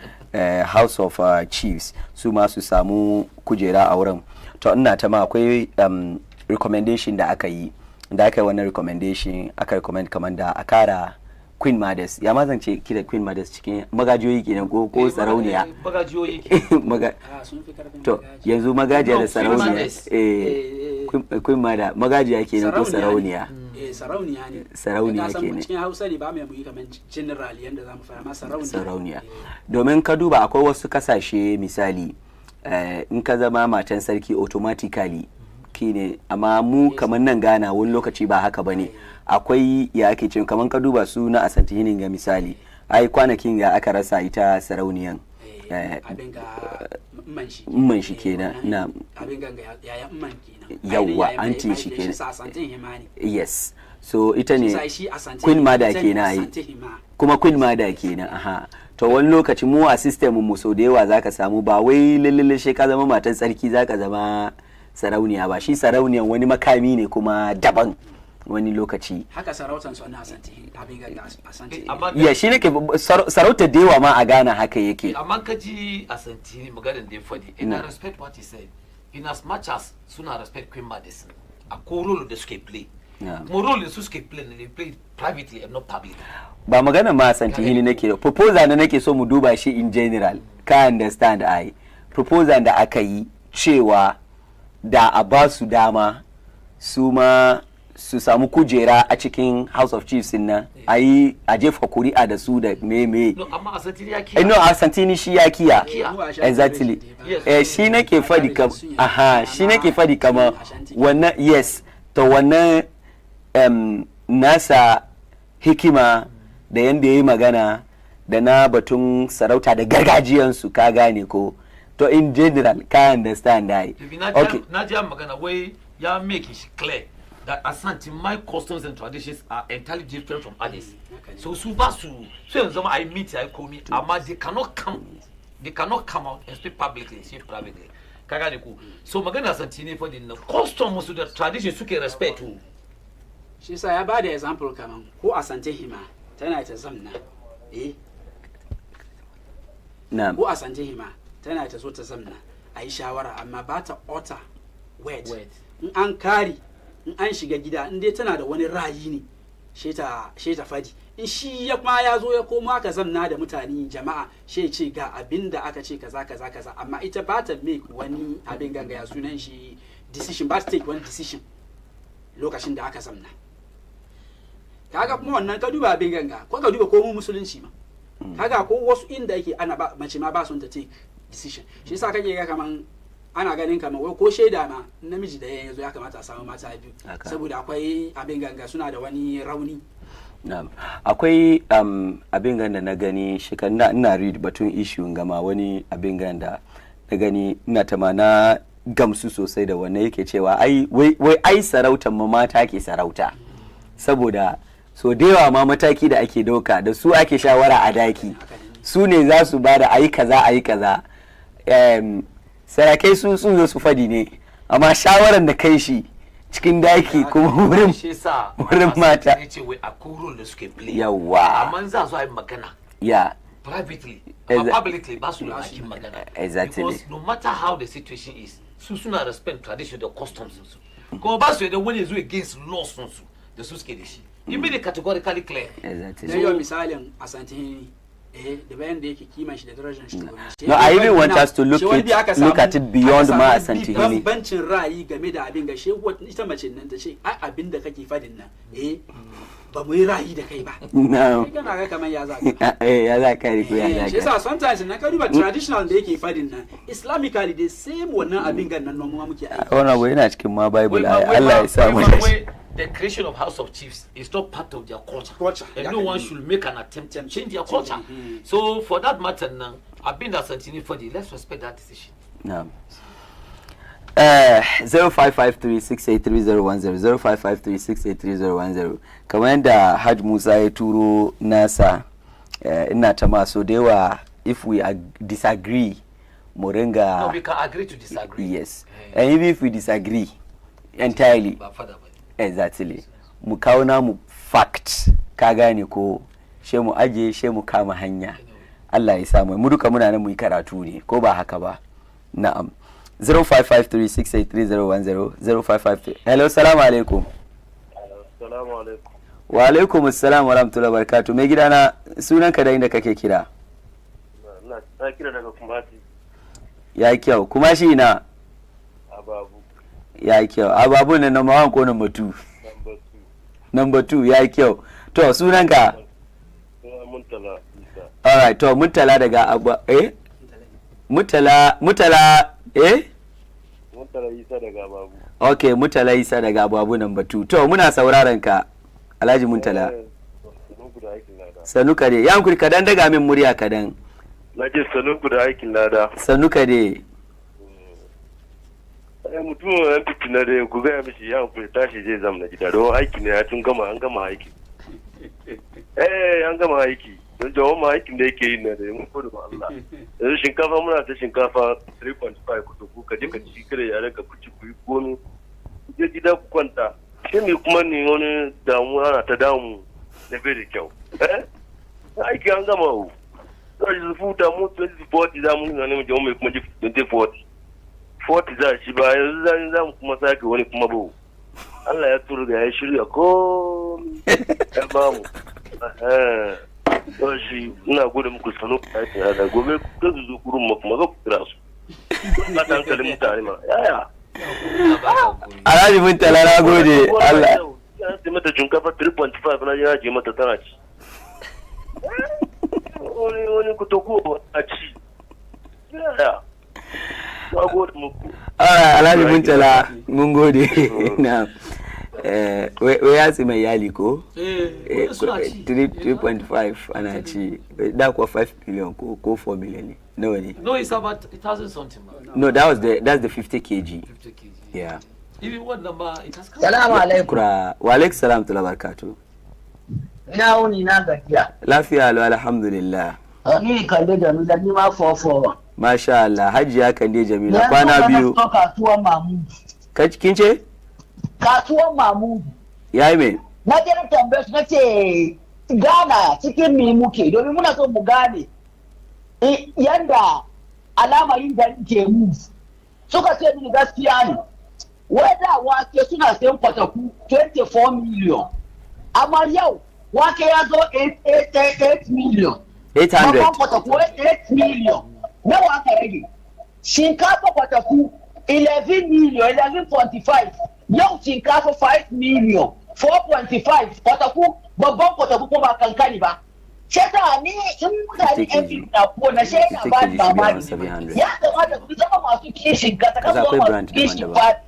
House of Chiefs su ma su samu kujera a wurin. To ina ta ma akwai recommendation da aka yi wannan recommendation aka recommend kamar da a kara Queen Mothers. Ya ma zan ce kida Queen Mothers cikin magajiyoyi kenan ko sarauniya. Magajiyoyi to yanzu magajiya da sarauniya Queen Mother magajiya kenan ko sarauniya. Sarauniya ne. Sarauniya kenan. Cikin Hausa ne ba mu yi kaman general yanda zamu fara ma sarauniya. Domin ka duba akwai wasu kasashe misali in ka zama matan sarki automatically kine amma mu kamar nan Ghana wani lokaci ba haka bane. Akwai ya ake cewa kaman ka duba su na Asante Hinin ga misali ai kwanakin ga aka rasa ita sarauniyan abin ga man shi kenan na abin ga yayan man kenan yawa anti shi kenan Asante Himani yes so ita ne Queen Mother kenan ai kuma Queen Mother kenan aha to wani lokaci mu a system mu so da yawa zaka samu ba wai lalle she ka zama matan sarki zaka zama sarauniya ba shi sarauniyan wani makami ne kuma daban wani lokaci haka sarautan su na Asante abin ga Asante ya shi nake sarautar da yawa ma a Ghana haka yake amma kaji Asante maganar da ya fadi ina respect what he said in as much as suna respect Queen Madison a role da suke play More role in suske play, they play privately and not publicly. Ba magana ma Santini nake proposal na nake so mu duba shi in general ka understand ai proposal da aka yi cewa da a ba su dama su ma su samu kujera a cikin House of Chiefs nan ayi a jefa kuri'a da su da me no amma Asantini ya kiya no Asantini shi ya kiya exactly shi nake fadi kam shi nake fadi kama wannan yes to wannan nasa hikima da yanda yayi magana da na batun sarauta da gargajiyansu ka gane ko to in general ka understand dai okay na ji magana wai ya make it clear that Asante my customs and traditions are entirely different from others. So Subasu, so I meet I call me ama they cannot come out and speak publicly, speak privately. Kagaliku. So magana Asante for the customs to the traditions suke respect to. Shi sa ya bada example kaman ko Asante hima tana ta zamna na'am ko Asante hima tana ta so ta zamna ayi shawara amma ba ta utter word in an kari in an shiga gida in dai tana da wani ra'ayi ne she ta fadi in shi ya kuma ya zo ya koma ka zamna da mutane jama'a she ce ga abinda aka ce kaza amma ita ba ta make wani abin ganga ya sunan shi decision ba ta take wani decision lokacin da aka zamna kaga kuma wannan ka duba abin ganga ko ka duba ko mu musulunci ma kaga ko wasu inda yake ana ba mace ma ba son ta take decision shi yasa kake ga kaman ana ganin kamar wai ko shaida ma namiji da yanzu ya kamata a samu mata biyu saboda akwai abin ganga suna da wani rauni akwai abin ganda na gani shi kan ina read batun issue gama wani abin ganda na gani ina na gamsu sosai da wannan yake cewa wai ai sarautar ma mata ke sarauta saboda so da yawa ma mataki da ake dauka da su ake shawara a daki su ne za su bada ayi kaza sarakai sun zo su fadi ne amma shawaran da kai shi cikin daki kuma wurin mata ne ce wai akwai role da suke play yawa amma za su yi magana privately but publicly ba su yi magana exactly because no matter how the situation is su suna respect tradition da customs su kuma ba su da wani zo against laws su da su suke da shi immediately categorically clear exactly ne yau misalin Asante da bayan da yake kiman shi da darajar shi no I even want us to look at it beyond ma Asante ne bancin ra'ayi game da abin ga shehu ita mace nan ta ce ai abin da kake fadin nan ba mu yi ra'ayi da kai ba no kana ga kaman ya za ya za ka riko ya za shi yasa sometimes na ka duba traditional da yake fadin nan islamically the same wannan abin gan nan mu muke aiki wannan wai yana cikin ma bible Allah ya sa mu the creation of House of Chiefs is not part of their culture. And no one should make an attempt to change their culture. So for that matter now, I've been Asantini for the let's respect that decision. No. 0553683010 0553683010 kamar yadda Hajj Musa ya turo nasa ina ta maso da yawa if we disagree mu ringa no we can agree to disagree yes and even if we disagree entirely exactly mu kawo namu fact ka gane ko she mu aje she mu kama hanya Allah ya samu mu duka muna nan mu yi karatu ne ko ba haka ba na'am 0553683010 0553 hello assalamu alaikum assalamu alaikum wa alaikum assalam wa rahmatullahi wa barakatuh mai gidana sunanka da inda kake kira na kira daga Kumasi ya kyau kuma shi na Ababu ya kyau Ababu ne number 1 ko number 2 number 2 ya kyau to sunanka Muntala Isa alright to Muntala daga Muntala Muntala Isa daga Ababu okay Muntala Isa daga Ababu number 2 to muna sauraron ka Alhaji Muntala sanuka dai yan kuri kadan daga min murya kadan naje sanuku da aikin lada sanuka dai mutum an fitina da ku ga mishi ya ku tashi zai zamna gida don aiki ne ya tun gama an gama aiki an gama aiki don jawon ma aikin da yake yi na da mun kodu ba Allah yanzu shinkafa muna ta shinkafa 3.5 ku ka je ka ci kare yare ka kuci ku yi komi je gida ku kwanta shi ne kuma ni wani damuwa ana ta damu da bai da kyau aiki an gama hu sai su futa mu 2040 za mu ne mu je mu kuma 2040 za shi ba yanzu za mu kuma sake wani kuma ba Allah ya turga ya shirya ko ya ba mu to shi ina gode muku sanu da gobe ka zo gurin mu kuma ga ku kira su ba ta hankalin mutane ma yaya Alhaji Muntala na gode Allah ya ce mata shinkafa 3.5 na ya je mata tana ci wani kutoku a ci yaya na gode muku Alhaji Muntala mun gode na we ya mai yali ko 3.5 ana ci da kuwa 5 million ko 4 million ne nawa ne No, it's about 1,000 something. no that's the 50 kg 50 kg. yeah Even what number it has come. Salamu alaikum. kura wa alaikum salam tula barakatu Ina wuni na gajiya. lafiya lo alhamdulillah Ni Kande Jamila ni ma 44. masha Allah hajiya Kande Jamila kwana biyu Kasuwan Mamudu. kin ce Kasuwan Mamudu. yayi me Na je na tambaye su nace Ghana cikin me muke domin muna so mu gane yanda alamarin da ke mu. Suka ce ni gaskiya ne. Wanda wake suna sayan kwataku 24 million. Amma yau wake ya zo 8 million. 800 Babban kwataku 8 million. Nawa aka rage? Shinkafa kwataku 11 million, 11.5. Yau shinkafa 5 million, 4.5. Kwataku babban kwataku ko ba kankani ba. Sheta ni in mutane yan fi na ko na shaida ba ni mamaki. Ya kamata ku zama masu kishin kasa, kan zama masu kishin fadi.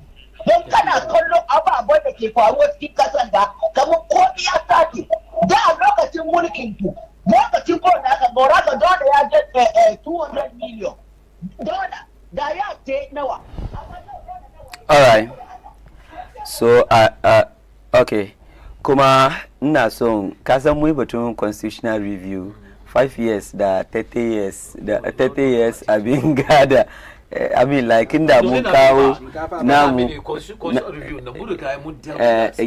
Don kana kallon ababen da ke faruwa cikin kasan da kamar komi ya sake. Da a lokacin mulkin ku, lokacin ko da aka gora ka dole ya je 200 million. Dole da ya ce nawa. all right so okay kuma ina son ka san mu batun constitutional review 5 years da 30 years da 30 years abin gada I mean like inda mun kawo namu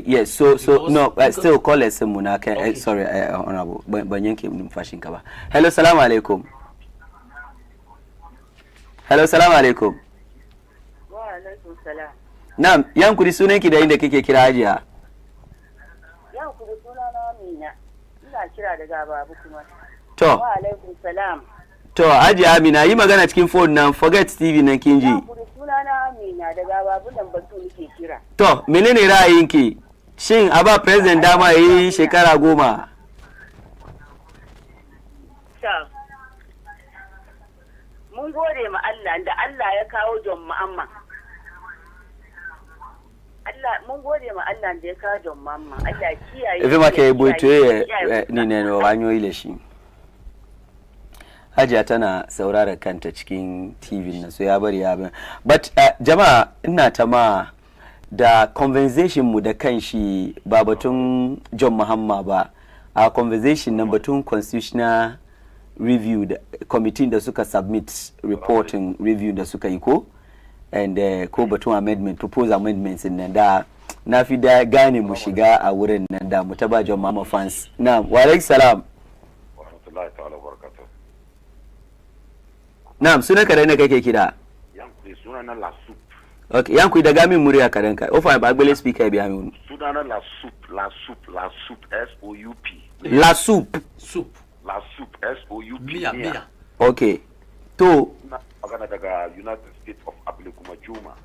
yes so no still call us mu na kan sorry honorable ban yanke numfashin ka ba hello assalamu alaikum hello assalamu alaikum Wa alaikum salam. na'am yankuri sunan ki da inda kike kira hajiya Yankuri suna na Amina. Ina kira daga babu kuma. to Wa alaikum salam. to hajiya Amina yi magana cikin phone nan forget TV nan kin ji Yankuri suna na Amina daga babu nan batu nake kira. to menene ra'ayinki shin a ba president dama yi shekara 10 Ta. Mun gode ma Allah da Allah ya kawo John Muhammad. Allah mun gode ma Allah da ya kawo John Muhammad. Allah kiyaye. efe maka yi boito ni ne no hanyoyi da shi hajiya tana saurara kanta cikin TV na so ya bari ya bin but jama'a ina ta ma da conversation mu da kanshi ba batun John Muhammad ba a conversation nan batun constitutional review da committee da suka submit reporting review da suka yi ko and ko batun amendment proposed amendments nan da na fi da gane mu shiga a wurin nan da mu taba John Muhammad fans na wa alaikum salam wa rahmatullahi ta'ala wa barakatuh. na'am sunan ka da ne kake kira Yankuri suna na La Soup. okay yankuri da gamin murya kadan ka ofa ba gbele speaker bi amin Suna na La Soup, La Soup, La Soup, SOUP. la soup Soup. La Soup, SOUP. Mia. okay to Na magana daga United States of Abilikuma Juma.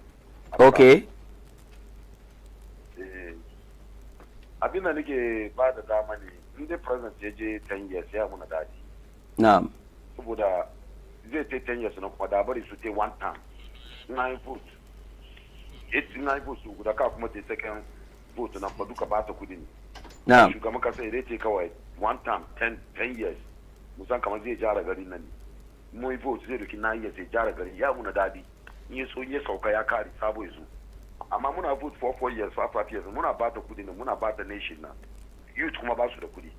okay Abin da nake ba da dama ne, in dai president ya je 10 years ya muna daji. na'am Saboda zai ta 10 years na kuma da bari su ta one time. 9 votes. 9 votes su guda ka kuma ta second vote na kuma duka ba ta kudi ne. na'am Shugaban kasa ya ce kawai one time 10 years. Musan kamar zai jara gari nan ne. Mu yi vote zai doki 9 years ya jara gari ya muna dadi. In ya so ya sauka ya kare sabo ya zo. Amma muna vote for 4 years, 5 years, muna ba ta kudi ne, muna ba ta nation na. Youth kuma ba su da kudi.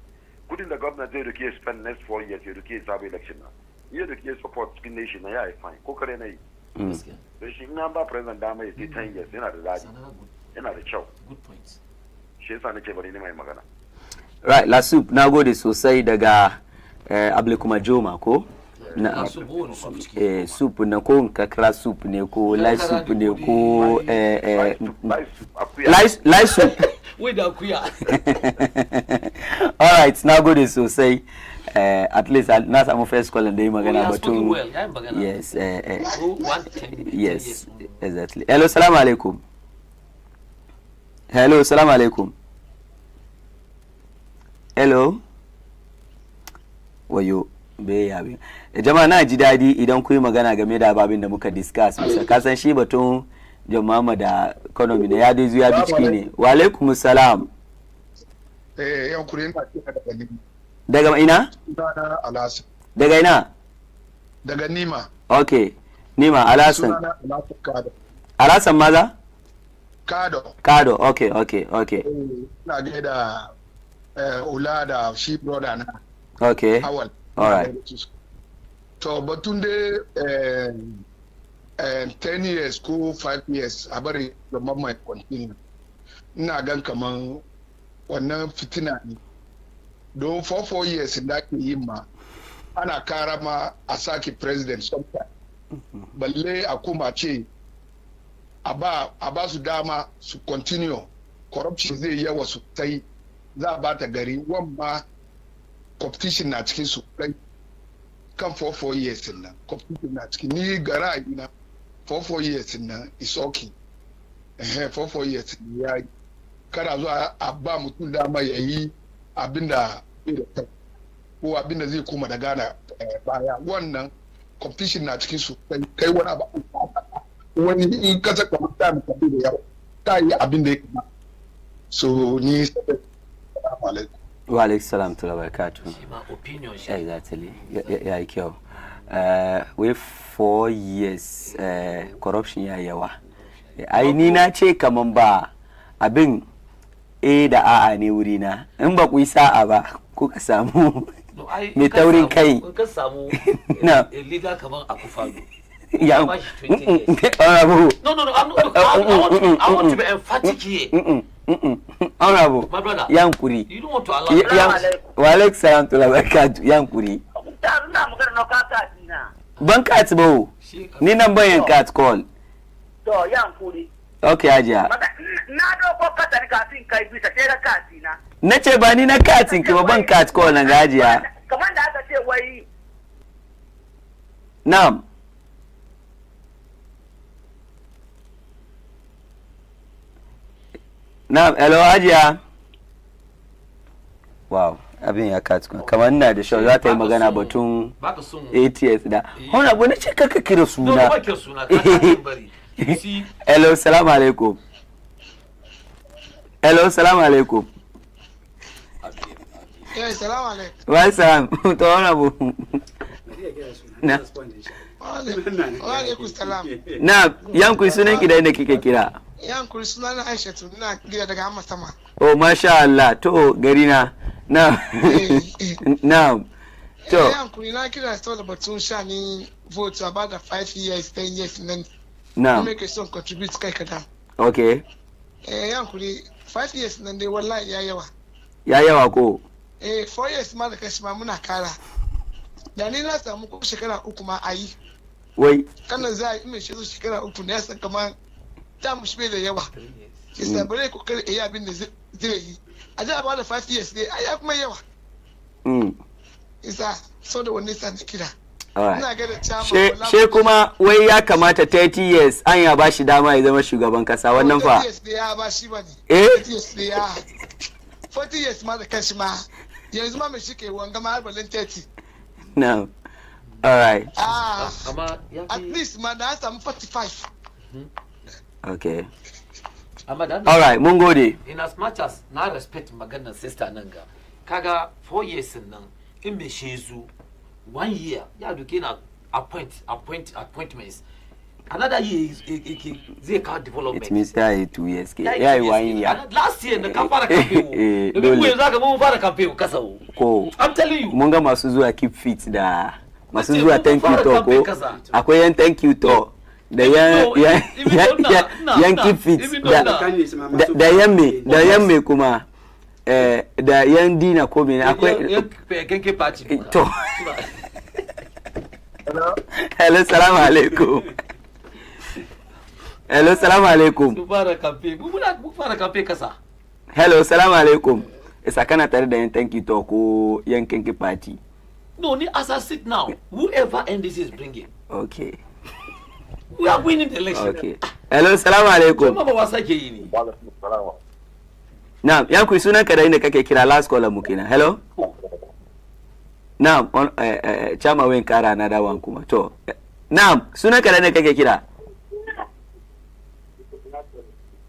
Kudin da government zai doki ya spend next 4 years ya doki ya sabo election na. Ya doki ya support cikin nation na ya yi fine. Ko kare na yi. Don shi in an ba president dama ya ce 10 years yana da dadi. Yana da kyau. Good point. Shi yasa nake bari ni mai magana. right la soup na gode sosai daga Abilikuma Joma ko na soup na ko kakra soup ne ko light soup ne ko light soup with the kuya. All right, now go this so say at least na samu first call and dey magana batun yes yes exactly. Hello, salam alaikum. Hello, salam alaikum. Hello. Wayo be yabi. Jama'a na ji dadi idan ku yi magana game da babin da muka discuss bisa kasan shi batun jama'a da economy ne ya dai zuya bi ciki ne. Wa alaikum salam. Yan kure ina kira daga Nima. Daga ina? Sunana Alhassan. Daga ina? Daga Nima. Okay. Nima Alhassan. Sunana Alhassan Kado. Alhassan maza? Kado. Okay. Ina gaida Ula da shi brother na. Okay. Awal. All right. To batun da 10 years ko 5 years a bari da mamman continue. Ina gan kaman wannan fitina ne. Don 4 years da ke yi ma ana kara ma a sake president sometime. Balle a kuma ce a ba su dama su continue corruption zai yawa su tai za a ba ta gari wamma competition na cikin su kan 4 years nan competition na cikin ni gara ina 4 years nan is okay 4 years ya yi kada zuwa a ba mutum dama ya yi abinda ko abinda zai kuma da gana baya wannan competition na cikin su kai wani abu wani in kasa kamar ta mutane da yawa ta yi abinda ya kama so ni salamu alaikum. Wa alaikum salam to barakatuh. Opinion shi. Exactly. Ya kyau. We 4 years corruption ya yawa. Ai ni na ce kaman ba abin da a'a ne wuri na. In ba ku yi sa'a ba kuka samu mai taurin kai. Ka samu liga kaman Akufado. Yeah. No, I want to be emphatic here. Honorable, my brother, Yankuri. You don't want to allow Wa alaikum salam to barakatuh Yankuri. Ban kat ba ni nan ban kat call. To Yankuri. Okay ajiya. Na doko katan kafin kai bisa sai da katina. Nace ba ni na katin ki ba ban kat call nan ajiya. Kamar da aka ce wai Na'am. Na'am, hello Hajiya. Wow, abin ya katsu kamar ina da shau za ta yi magana batun ATS da. Hona bu na ce kaka kira suna. No, ba kira suna, ka bari. Hello, salamu alaikum. Hello, salamu alaikum. Salamu alaikum. Wa salam. To hona bu. Na. Wa alaikum salam. Na, yanku sunan ki da inda kike kira. Yankuri suna na Aisha tu na gida daga Amma Sama. Oh masha Allah to gari na. Na. Na. To. Yankuri na kira saboda batun sha ni vote about the 5 years 10 years nan. Na. Make some contribute kai kada. Okay. Yankuri 5 years nan dai wallahi ya yawa. Ya yawa ko? 4 years ma da kashi ma muna kara. Da ni na samu ko shekara 3 ma ayi. Wai. Kana za a yi mai shekara 3 ne ya san kamar ta mushi bai da yawa kisa bare ko kare iya abin da zai yi a da ba da 5 years ne ai kuma yawa isa so da wannan sa kira ina ga da chama she kuma wai ya kamata 30 years an ya bashi dama ya zama shugaban kasa wannan fa 30 years da ya bashi bane 30 years da ya 40 years ma da kashi ma yanzu ma mai shike wanga ma har balin 30 no all right at least ma da samu 45 okay all right mun gode in as much as na respect maganar sister nan ga kaga 4 years nan in me shezu 1 year ya duke na appointments another year zai kawo development it means ya yi 2 years ke ya yi 1 year last year da ka fara campaign da mu yanzu ka mun fara campaign kasa ko I'm telling you mun ga masu zuwa keep fit da masu zuwa thank you to ko akwai yan thank you to da yan keep fit da yan me kuma da yan dina ko me akwai yan kenke party to Hello, salam alaikum. Hello, salam alaikum. Mu fara kamfe kasa. Hello, salam alaikum. Isa kana tare da yan tanki to ko yan kinki party. No, as I sit now, whoever NDC is bringing. Okay. We are winning the election. Okay. Hello, salam alaikum. Kuma ba wasa ke yi ne. Na'am, yan ku sunan ka da inda kake kira last caller mu kenan. Hello? Na'am, chama wen kara na dawan kuma. To. Na'am, sunan ka da inda kake kira?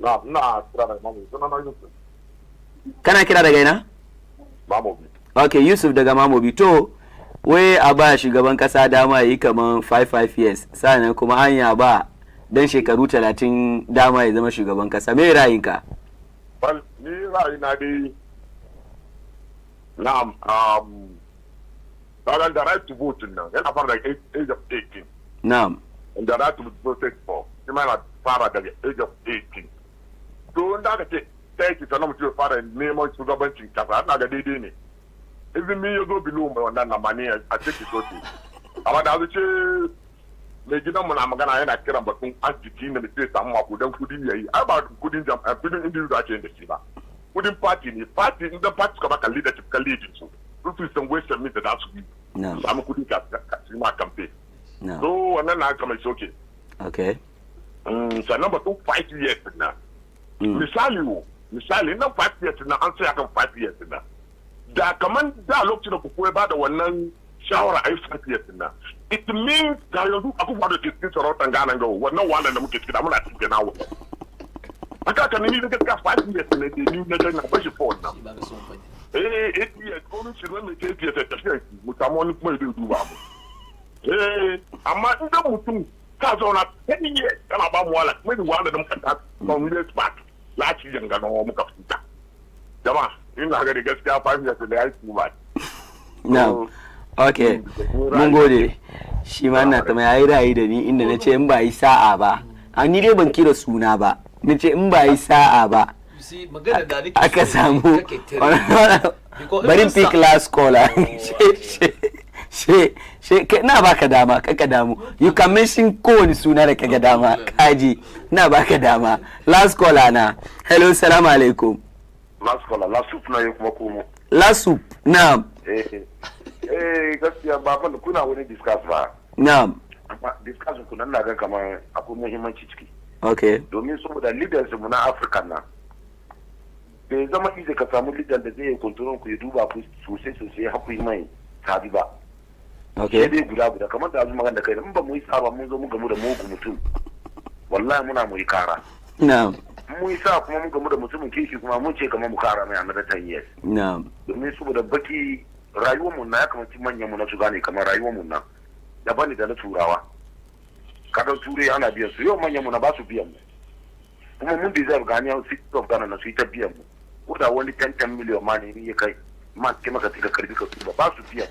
Na kira daga Mamobi. Sunan na Yusuf. Kana kira daga ina? Mamobi. Okay, Yusuf daga Mamobi. To, wai a ba shugaban kasa dama yi kaman 5 years. Sannan kuma hanya ba dan shekaru 30 dama ya zama shugaban kasa. Me ra'ayinka? Well, ni ra'ayina dai na'am the right to vote nan yana fara daga age of 18. Na'am. And the right to vote for shi ma yana fara daga age of 18. To wanda aka ce sai ki sanar mutum fara neman shugabancin kasa ana ga daidai ne. Even me yazo below mai wannan namani a cikin sote. Amma da ce mai gidan mu na magana yana kiran batun arziki ne da zai samu makudan kudi yayi. Ai ba kudin kudin individual ake da shi ba. Kudin party ne, party inda party suka baka leadership kan leading su. Rufi san waste me da su bi. Na'am. Samu kudi ka ma campaign. Na'am. So wannan na kamar soke. Okay. Sannan batun 5 years na. Misali nan 5 years na an sai akan 5 years na. Da kaman da lokacin da ku koyi ba da wannan shawara a yi 5 years na. It means da yanzu abubuwa da ke cikin sarautar Ghana ga wannan wanda da muke ciki da muna cikin nawo. Aka kan ni da gaskiya 5 years ne da ni na ga na bashi for wannan. 8 years ko mun shirye ne ke fiye da tafiya mu samu wani kuma da duba mu. Amma idan mutum ka zauna 10 years kana ba mu wala kuma da wanda da muka ta from years back lati yanga no muka fita. Jama'a ina ga gaskiya 5 years da ya yi ba. Na'am. Okay. Mun gode. Shi ma ina ta mai ra'ayi da ni inda nace in ba yi sa'a ba. Ni dai ban kira suna ba. Nace in ba yi sa'a ba. Aka samu bari pick last caller. She na baka dama kaka damu. You can mention kowane suna da kaga dama. Kaji na baka dama. Last caller na. Hello, salam alaikum. Last caller, last soup na yi kuma komo. Last soup. Na'am. Gaskiya ba ban kuna wani discuss ba. Na'am. Amma discussion kuna na ga kamar akwai muhimmanci ciki. Okay. Domin saboda leaders mu na Africa na bai zama ize ka samu leader da zai control ku ya duba ku sosai hakuri mai tabi ba. Okay. Sai dai guda kamar da azu magana da kai in ba mu yi saba mun zo mu gamu da mugu mutum. Wallahi muna mu yi kara. Na'am. Mu yi sa kuma mun gamu da mutumin kishi kuma mun ce kamar mu kara mai another 10 years. Na'am. Domin saboda baki rayuwar mu na ya kamata manyan mu na su gane kamar rayuwar mu na daban ne da na turawa. Kada turai ana biyan su yau manyan mu na ba su biyan mu. Kuma mun deserve gani yau city of Ghana na su yi ta biyan mu. Ko da wani 10 million ma ne ya kai ma ke maka tika karbi ka su ba su biyan.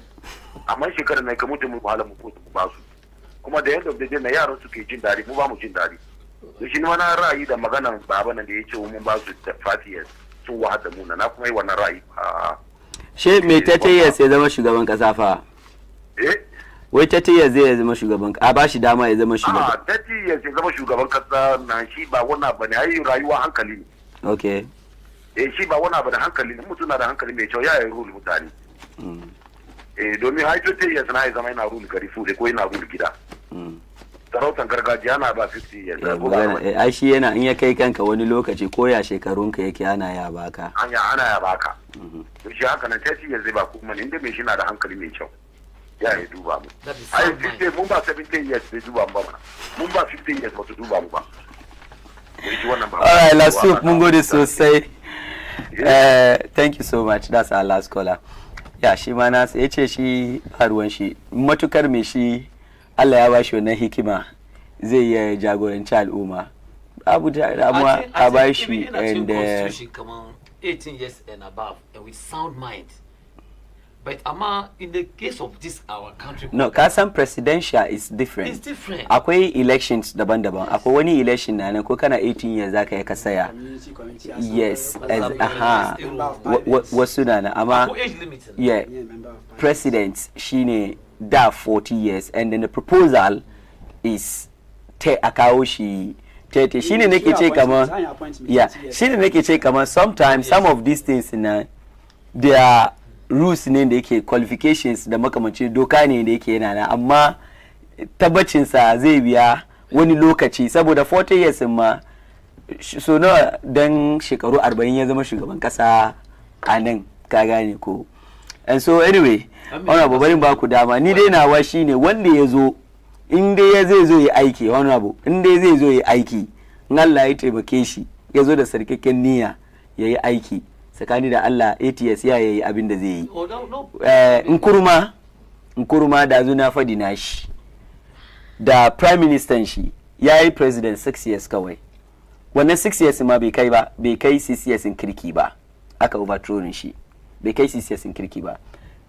Amma shekarar na ka mutu mu wahala mu ko su ba su. Kuma da yanda da na yaran su ke jin dadi mu ba mu jin dadi. Da shi ma na ra'ayi da maganan baba nan da ya ce mun ba su 5 years sun wahada mu na kuma yi wannan ra'ayi. She me ta ya sai zama shugaban kasa fa? Wai ta ya zai zama shugaban a ba shi dama ya zama shugaban. Ta ya sai zama shugaban kasa na shi ba wannan bane ai rayuwa hankali ne. Okay. Shi ba wannan bane hankali ne mutum na da hankali mai kyau ya yi rule mutane. Domin hai ta ya sana zama yana rule gari su ko yana rule gida. Sarautan gargajiya na ba 50 years. Ai shi yana in ya kai kanka wani lokaci ko ya shekarunka yake ana ya baka. Ana ya baka. Shi haka nan ta ya zai ba kuma inda mai shi na da hankali mai kyau. Ya yi duba mu. Ai 50 mun ba 17 years bai duba mu ba. Mun ba 15 years ba su duba mu ba. Alright, last soup mun gode sosai. Thank you so much. That's our last caller. Ya shi ma na sai yace shi haruwan shi matukar me shi Allah ya bashi wannan hikima zai iya jagoranci al'umma. Abu da damuwa a bashi and 18 years and above and with sound mind. But in the case of this our country, no, kasan presidential is different. It's different. Akwai elections daban-daban. Akwai wani election na nan ko kana 18 years zaka yi ka saya. Yes, wasu na nan amma yeah, president shine da 40 years and then the proposal is a kawo shi 30 shine nake ce kamar shine nake ce kamar sometimes some of these things na their rules ne da yake qualifications da makamancin doka ne da yake yana na amma tabbacinsa zai biya wani lokaci saboda 40 years ma so na dan shekaru 40 ya zama shugaban kasa a nan ka gane ko and so anyway wannan babarin ba ku dama ni dai nawa shine wanda ya zo in dai zai zo yi aiki wani abu in dai zai zo yi aiki in Allah ya taimake shi ya zo da sarkakken niyya ya yi aiki tsakani da Allah ATS ya yi abin da zai yi in kurma da zo na fadi na shi da prime minister shi ya yi president 6 years kawai wannan 6 years ma bai kai 6 years in kirki ba aka overthrow shi bai kai 6 years in kirki ba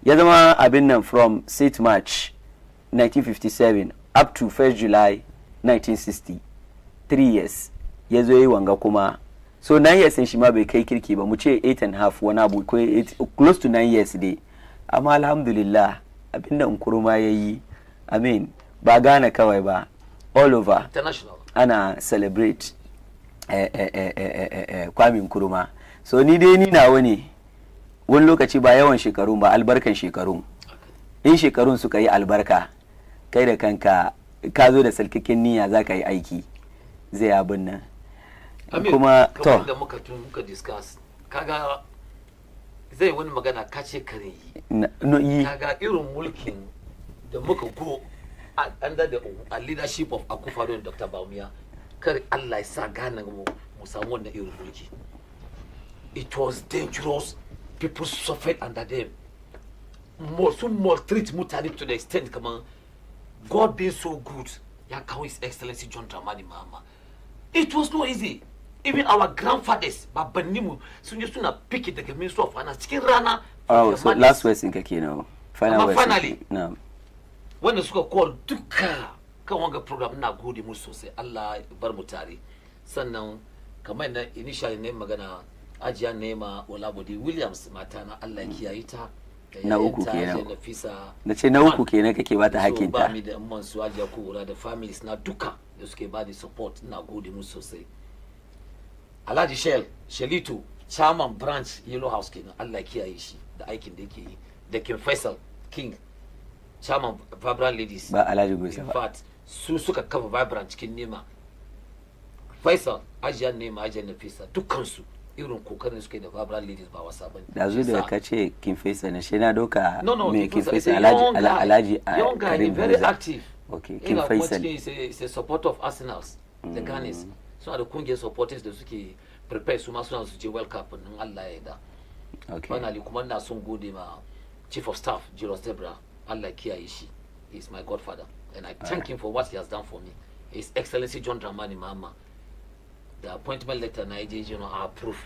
ya zama abin nan from 6 March 1957 up to 1st July 1960 3 years ya zo yi wanga kuma so 9 years shi ma bai kai kirki ba mu ce 8 and half wani abu ko close to 9 years dai amma alhamdulillah abinda Nkrumah ya yi ba Ghana kawai ba all over international ana celebrate Kwame Nkrumah so ni dai ni nawa ne wani lokaci ba yawan shekarun ba albarkan shekarun in shekarun suka yi albarka kai da kanka ka zo da salkakin niyya za ka yi aiki zai abin nan kuma to da muka discuss kaga zai wani magana kace kare yi kaga irin mulkin da muka go under the leadership of Akufo-Addo and Dr. Bawumia kar Allah ya sa Ghana mu samu wannan irin mulki. It was dangerous. People suffered under them. Some maltreat mutane to the extent kaman God being so good ya kawo His Excellency John Dramani Mahama. It was not easy. Even our grandfathers babannimu sun yi suna pick daga Ministry of Finance cikin rana. Oh, so last words in kake now. Finally. No. Wanda suka call duka kan wanga program na gode musu sosai Allah bar mu tare. Sannan kamar na initially ne magana Ajiya Nema Olabode Williams mata na Allah ya kiyaye ta. Na uku kenan. Na ce na uku kenan kake bata hakin ta. Ba mi da amman su Ajiya Kubura da families na duka da suke ba da support na gode musu sosai. Alhaji Shelito chairman branch Yellow House kenan Allah ya kiyaye shi da aikin da yake yi. Da King Faisal King chairman Vibrant Ladies. Ba Alhaji Gusa ba. In fact su suka kafa Vibrant cikin Nema. Faisal Ajiya Nema Ajiya Nafisa dukkansu irin kokarin suke da Vibrant Ladies ba wasa bane. Da zo da kace King Faisal ne shi na doka me King Faisal Alhaji young guy very active. Okay, King Faisal is a supporter of Arsenals. The Ghanaians. Suna da kungiyar supporters da suke prepare su ma suna su je World Cup in Allah ya yarda. Okay. Finally kuma na son gode ma Chief of Staff Julius Debra Allah kiyaye shi. He is my godfather and I thank him for what he has done for me. His Excellency John Dramani Mahama. The appointment letter na I approve.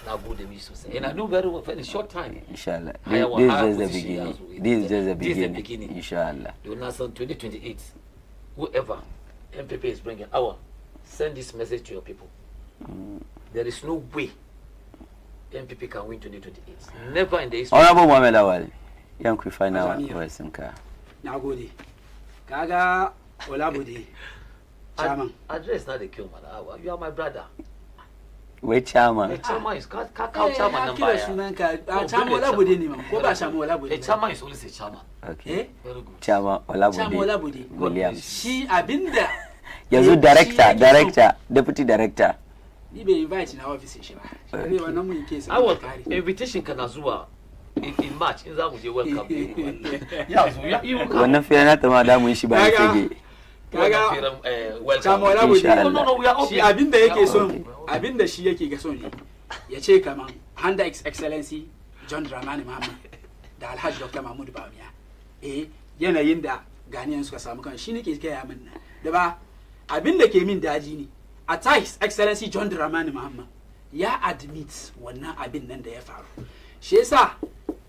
Na gode mi sosai. And I know very well for a short time. Inshallah. This is just the beginning. This is just the beginning. Inshallah. The National 2028. Whoever MPP is bringing send this message to your people. There is no way MPP can win 2028. Never in the history. Honorable Mohamed Awal, yan ku final voicing ka. Na gode. Kaga Olabode chairman. Address not the kill man. You are my brother. Wait chairman. The chairman is kakao chairman number. Kila sunan ka chairman Olabode ne man. Ko ba chairman Olabode. The chairman is always a chairman. Okay. Very good. Chairman Olabode. Chairman Olabode. Williams. Shi abinda yanzu director deputy director ni bai invite na office shi ba ne wannan mun ke sai I invitation kana zuwa in March in za mu je welcome ya zo ya yi wannan fiye na ta ma da mun shi ba yake kaga welcome no we are open abinda yake son abinda shi yake ga son ya ce kaman Handa Excellency John Dramani Mahama da Alhaji Dr. Mahmud Bawumia yanayin da Ghanaian suka samu kan shi nake gaya min da ba abin da ke min daji ne a His Excellency John Dramani Mahama ya admit wannan abin nan da ya faru shi yasa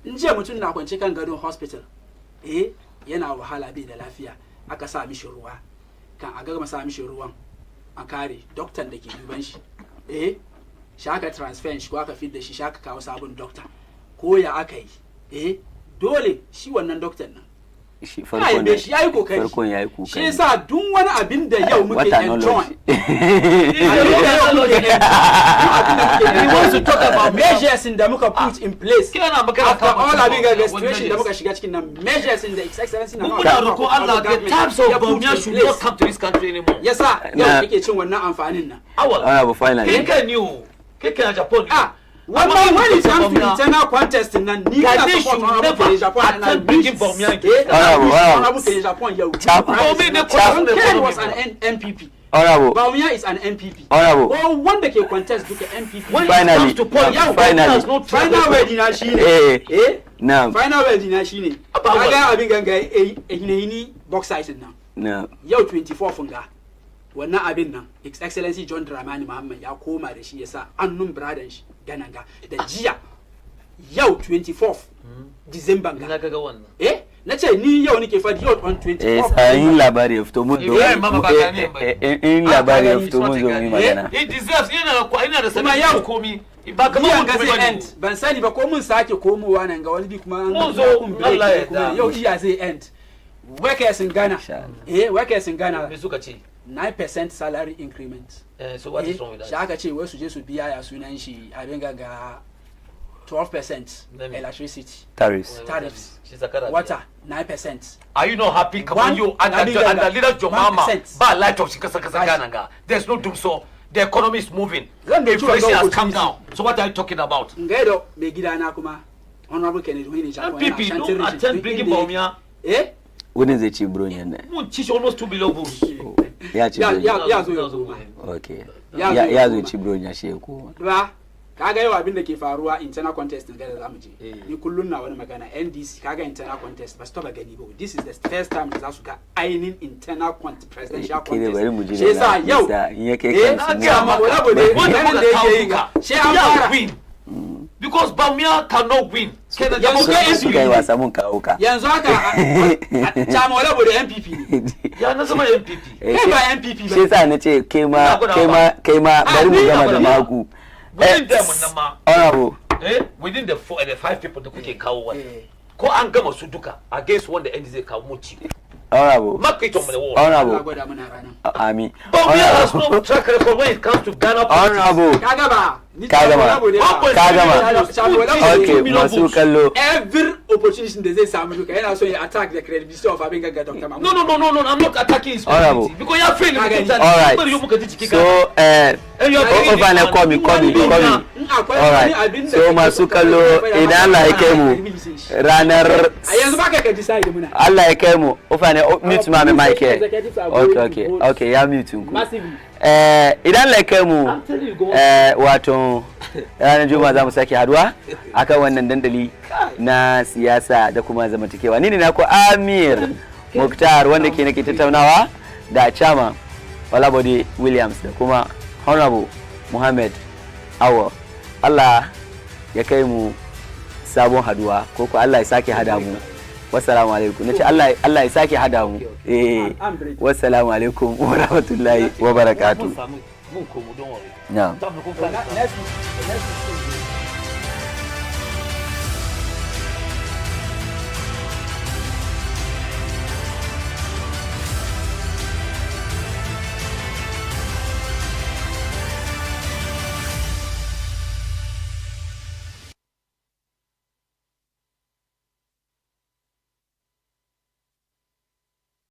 in je mutum na kwance kan gadon hospital yana wahala bai da lafiya aka sa mishi ruwa kan a gama sa mishi ruwan a kare doktan da ke duban shi shaka transfer shi ko aka fit da shi shaka kawo sabon dokta ko ya aka yi dole shi wannan doktan nan shi farkon ne shi yayi kokari farkon yayi kokari shi yasa duk wani abin da yau muke enjoy we want to talk about measures da muka put in place kina magana after all abin ga restoration da muka shiga cikin nan measures in the excellency na muna roƙo Allah the types of Bawumia should not come to this country anymore yasa yau kike cin wannan amfanin nan awal finally kike na Japan When it comes to internal contest nan ni ka support honorable Japan and bringing Bawumia honorable Japan yau Ken was an MPP Honorable Bawumia is an MPP Honorable wanda ke contest duka MPP finally final word na shine na'am final word na shine kaga abin ganga hini box size nan na'am yau 24 funga wannan abin nan His Excellency John Dramani Muhammad ya koma da shi yasa annun bradan shi gananga da jiya yau 24th December ga na kaga wannan nace ni yau nake fadi yau on 24th in labari ya fito mun zo in labari ya fito mun zo mu magana he deserves ina da sanin yau komi ba kamar ga zai end ban sani ba ko mun sake komowa nan ga wani bi kuma mun zo Allah ya da yau iya zai end workers in Ghana workers in Ghana me suka ce 9% salary increment so what is wrong with that shaka ce wai su je su biya ya sunan shi abin ga 12% electricity tariffs water 9%. Are you not happy? Come on, you and the leader Jomama ba light of kasa Ghana ga. There's no doom so the economy is moving. Inflation has come down. So what are you talking about? Ngaido me gidana kuma honorable Kennedy Wini Japan. MPP don't attend bringing Bawumia. Wouldn't they cheap bronyan? Mun ci almost 2 billion bulls. Ya zo okay. Ya zo cheap bronya shi ko. Ba kaga yau abin da ke faruwa internal contest din da zamu je ni kullun na wani magana NDC kaga internal contest ba su taba gani ba this is the first time da za su ga ainin internal presidential contest shi yasa yau na wala bode wannan da yake yi ga shi an fara win because Bawumia cannot win yanzu kai wasa mun kawo ka yanzu haka chama wala bode MPP ya na zama MPP kai ba MPP ba shi yasa nace kai ma bari mu gama da maku within them nama honorable within the 5 people da kuke kawo wannan ko an gama su duka against wanda NDC kawo muci honorable market on the wall honorable ami Bawumia has no track record when it comes to Ghana honorable kagaba okay masu kallo every opportunity da zai samu duka yana so ya attack the credibility of abin gaga Dr. Mahmoud no I'm not attacking his credibility because you are failing so alright so masu kallo idan Allah ya kai mu ranar yanzu baka ka decide muna Allah ya kai mu ofane mute ma mai mic okay ya mute ku idan Allah ya kai mu wato ranar juma'a za mu sake haduwa akan wannan dandali na siyasa da kuma zamantakewa ni ne nako Ameer Mukhtar wanda nake tattaunawa da Chama Olabode Williams da kuma Honorable Muhammad Awo. Allah ya kai mu sabon haduwa ko Allah ya sake hada mu. Wassalamu alaikum. Nace Allah ya sake hada mu. Wassalamu alaikum wa rahmatullahi wa barakatuh. Mun komo don wari. Na'am.